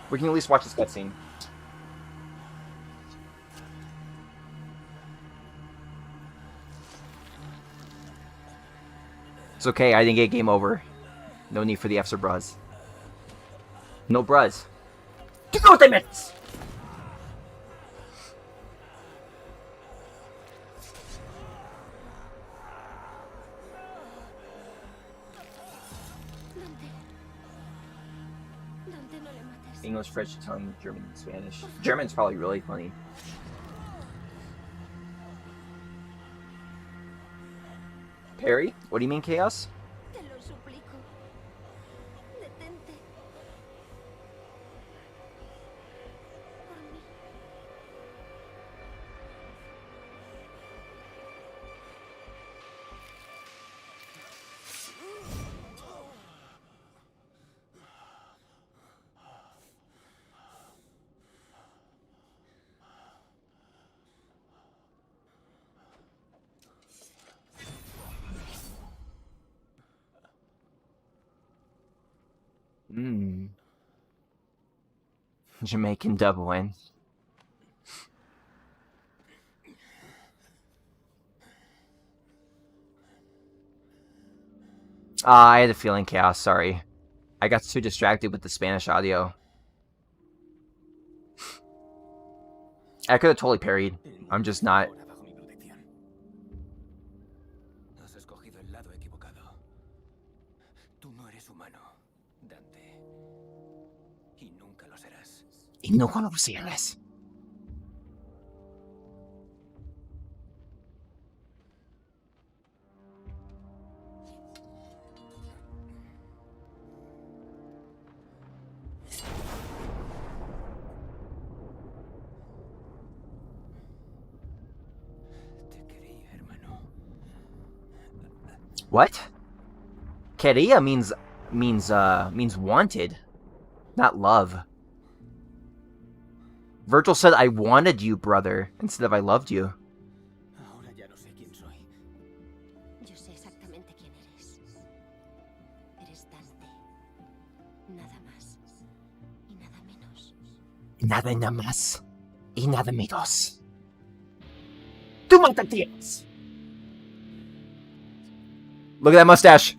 [SPEAKER 1] We can at least watch this cutscene. It's okay, I didn't get game over. No need for the F's or bras. No bras. Do no te metas!
[SPEAKER 4] Donte, no le mates.
[SPEAKER 1] English, French, Italian, German, and Spanish. German's probably really funny. Perry? What do you mean, Chaos?
[SPEAKER 4] Te lo suplico. Detente. Por mí.
[SPEAKER 1] Jamaican double win. I had a feeling, Chaos, sorry. I got too distracted with the Spanish audio. I could have totally parried. I'm just not.
[SPEAKER 2] Ahora bajo mi protección. Has escogido el lado equivocado. Tú no eres humano, Dante. Y nunca lo serás.
[SPEAKER 1] Y no conocerlas.
[SPEAKER 2] Te quería, hermano.
[SPEAKER 1] What? Quería means wanted, not love. Vergil said I wanted you, brother, instead of I loved you.
[SPEAKER 2] Ahora ya no sé quién soy.
[SPEAKER 4] Yo sé exactamente quién eres. Eres Dante. Nada más y nada menos.
[SPEAKER 1] Nada más y nada menos. Tú matatías. Look at that mustache.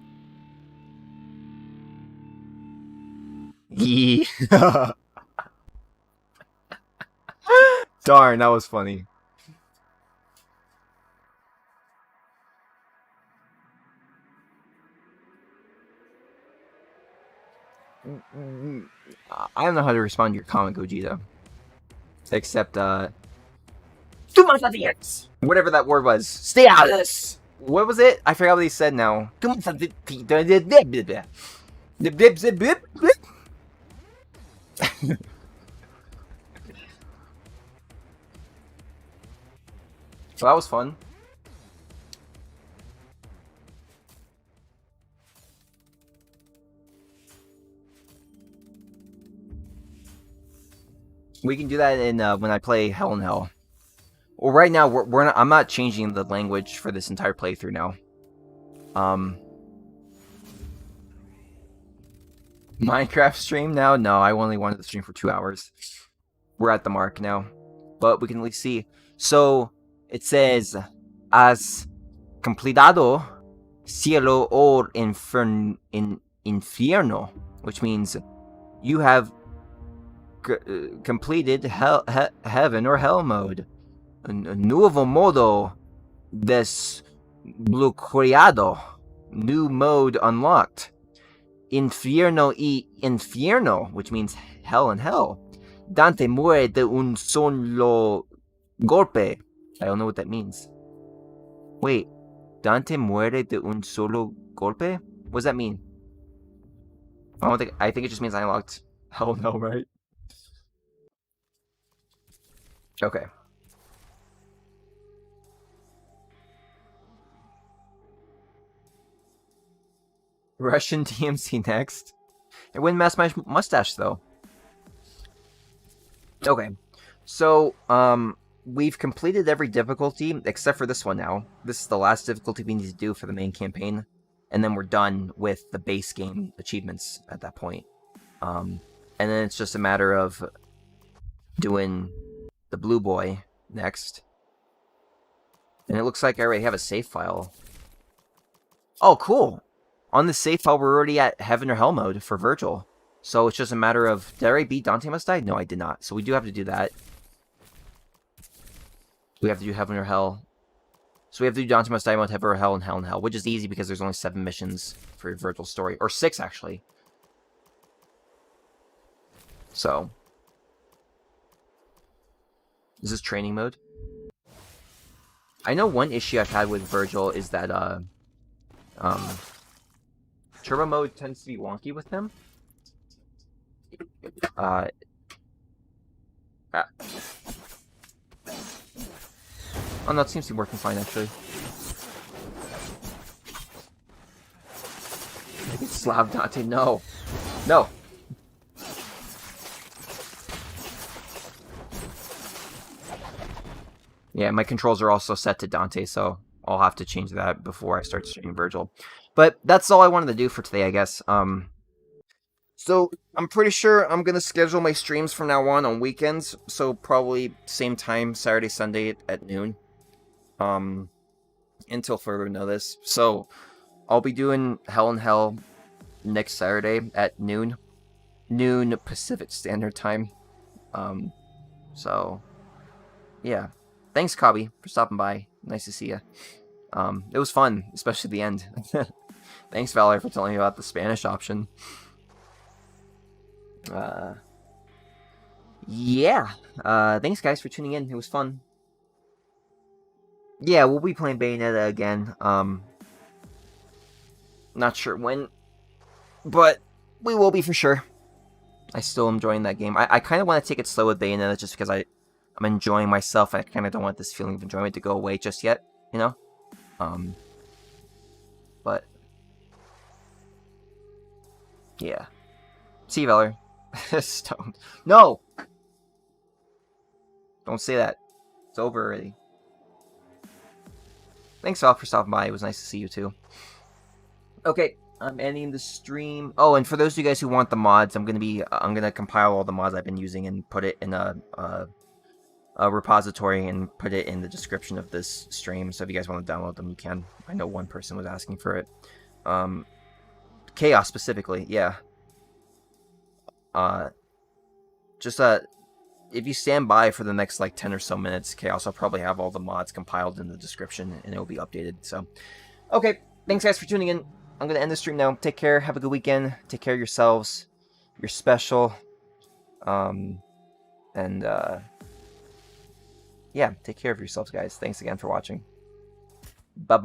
[SPEAKER 1] Yeah. Darn, that was funny. I don't know how to respond to your comment, Gogeta. Except, do my X. Whatever that word was. Stay out of this! What was it? I forgot what he said now. So that was fun. We can do that in when I play Hell in Hell. Well, right now we're not, I'm not changing the language for this entire playthrough now. Minecraft stream now? No, I only wanted to stream for 2 hours. We're at the mark now, but we can at least see. So it says, "Has completado cielo or infierno," which means you have completed heaven or hell mode. Nuevo modo desbloqueado. New mode unlocked. Infierno y infierno, which means hell and hell. Dante muere de un solo golpe. I don't know what that means. Wait, Dante muere de un solo golpe? What does that mean? I think it just means I unlocked hell and hell, right? Okay. Russian DmC next. It wouldn't mess my mustache though. Okay. So, we've completed every difficulty except for this one now. This is the last difficulty we need to do for the main campaign. And then we're done with the base game achievements at that point. And then it's just a matter of doing the blue boy next. And it looks like I already have a save file. Oh, cool! On the save file, we're already at Heaven or Hell mode for Vergil. So it's just a matter of... Did I already beat Donte Must Die? No, I did not. So we do have to do that. We have to do Heaven or Hell. So we have to do Donte Must Die mode, Heaven or Hell, and Hell and Hell. Which is easy because there's only 7 missions for Vergil's story. Or 6, actually. So... Is this training mode? I know one issue I've had with Vergil is that, Turbo mode tends to be wonky with him. Oh no, it seems to be working fine, actually. Slav Donte, no! No! Yeah, my controls are also set to Donte, so I'll have to change that before I start streaming Vergil. But that's all I wanted to do for today, I guess. So I'm pretty sure I'm gonna schedule my streams from now on weekends. So probably same time, Saturday, Sunday at noon. Until further notice. So I'll be doing Hell in Hell next Saturday at noon Pacific Standard Time. So yeah. Thanks, Cobby, for stopping by. Nice to see you. It was fun, especially the end. Thanks, Valor, for telling me about the Spanish option. Yeah. Thanks, guys, for tuning in. It was fun. Yeah, we'll be playing Bayonetta again. Not sure when, but we will be for sure. I still am enjoying that game. I kind of want to take it slow with Bayonetta just because I'm enjoying myself. I kind of don't want this feeling of enjoyment to go away just yet, you know? But yeah. See you, Valor. Stone. No! Don't say that. It's over already. Thanks, Val, for stopping by. It was nice to see you, too. Okay, I'm ending the stream. Oh, and for those of you guys who want the mods, I'm gonna compile all the mods I've been using and put it in a repository and put it in the description of this stream. So if you guys want to download them, you can. I know one person was asking for it. Chaos specifically, yeah. Just if you stand by for the next like 10 or so minutes, Chaos, I'll probably have all the mods compiled in the description and it will be updated. So, okay, thanks guys for tuning in. I'm gonna end the stream now. Take care. Have a good weekend. Take care of yourselves. You're special. Yeah, take care of yourselves, guys. Thanks again for watching. Bye-bye.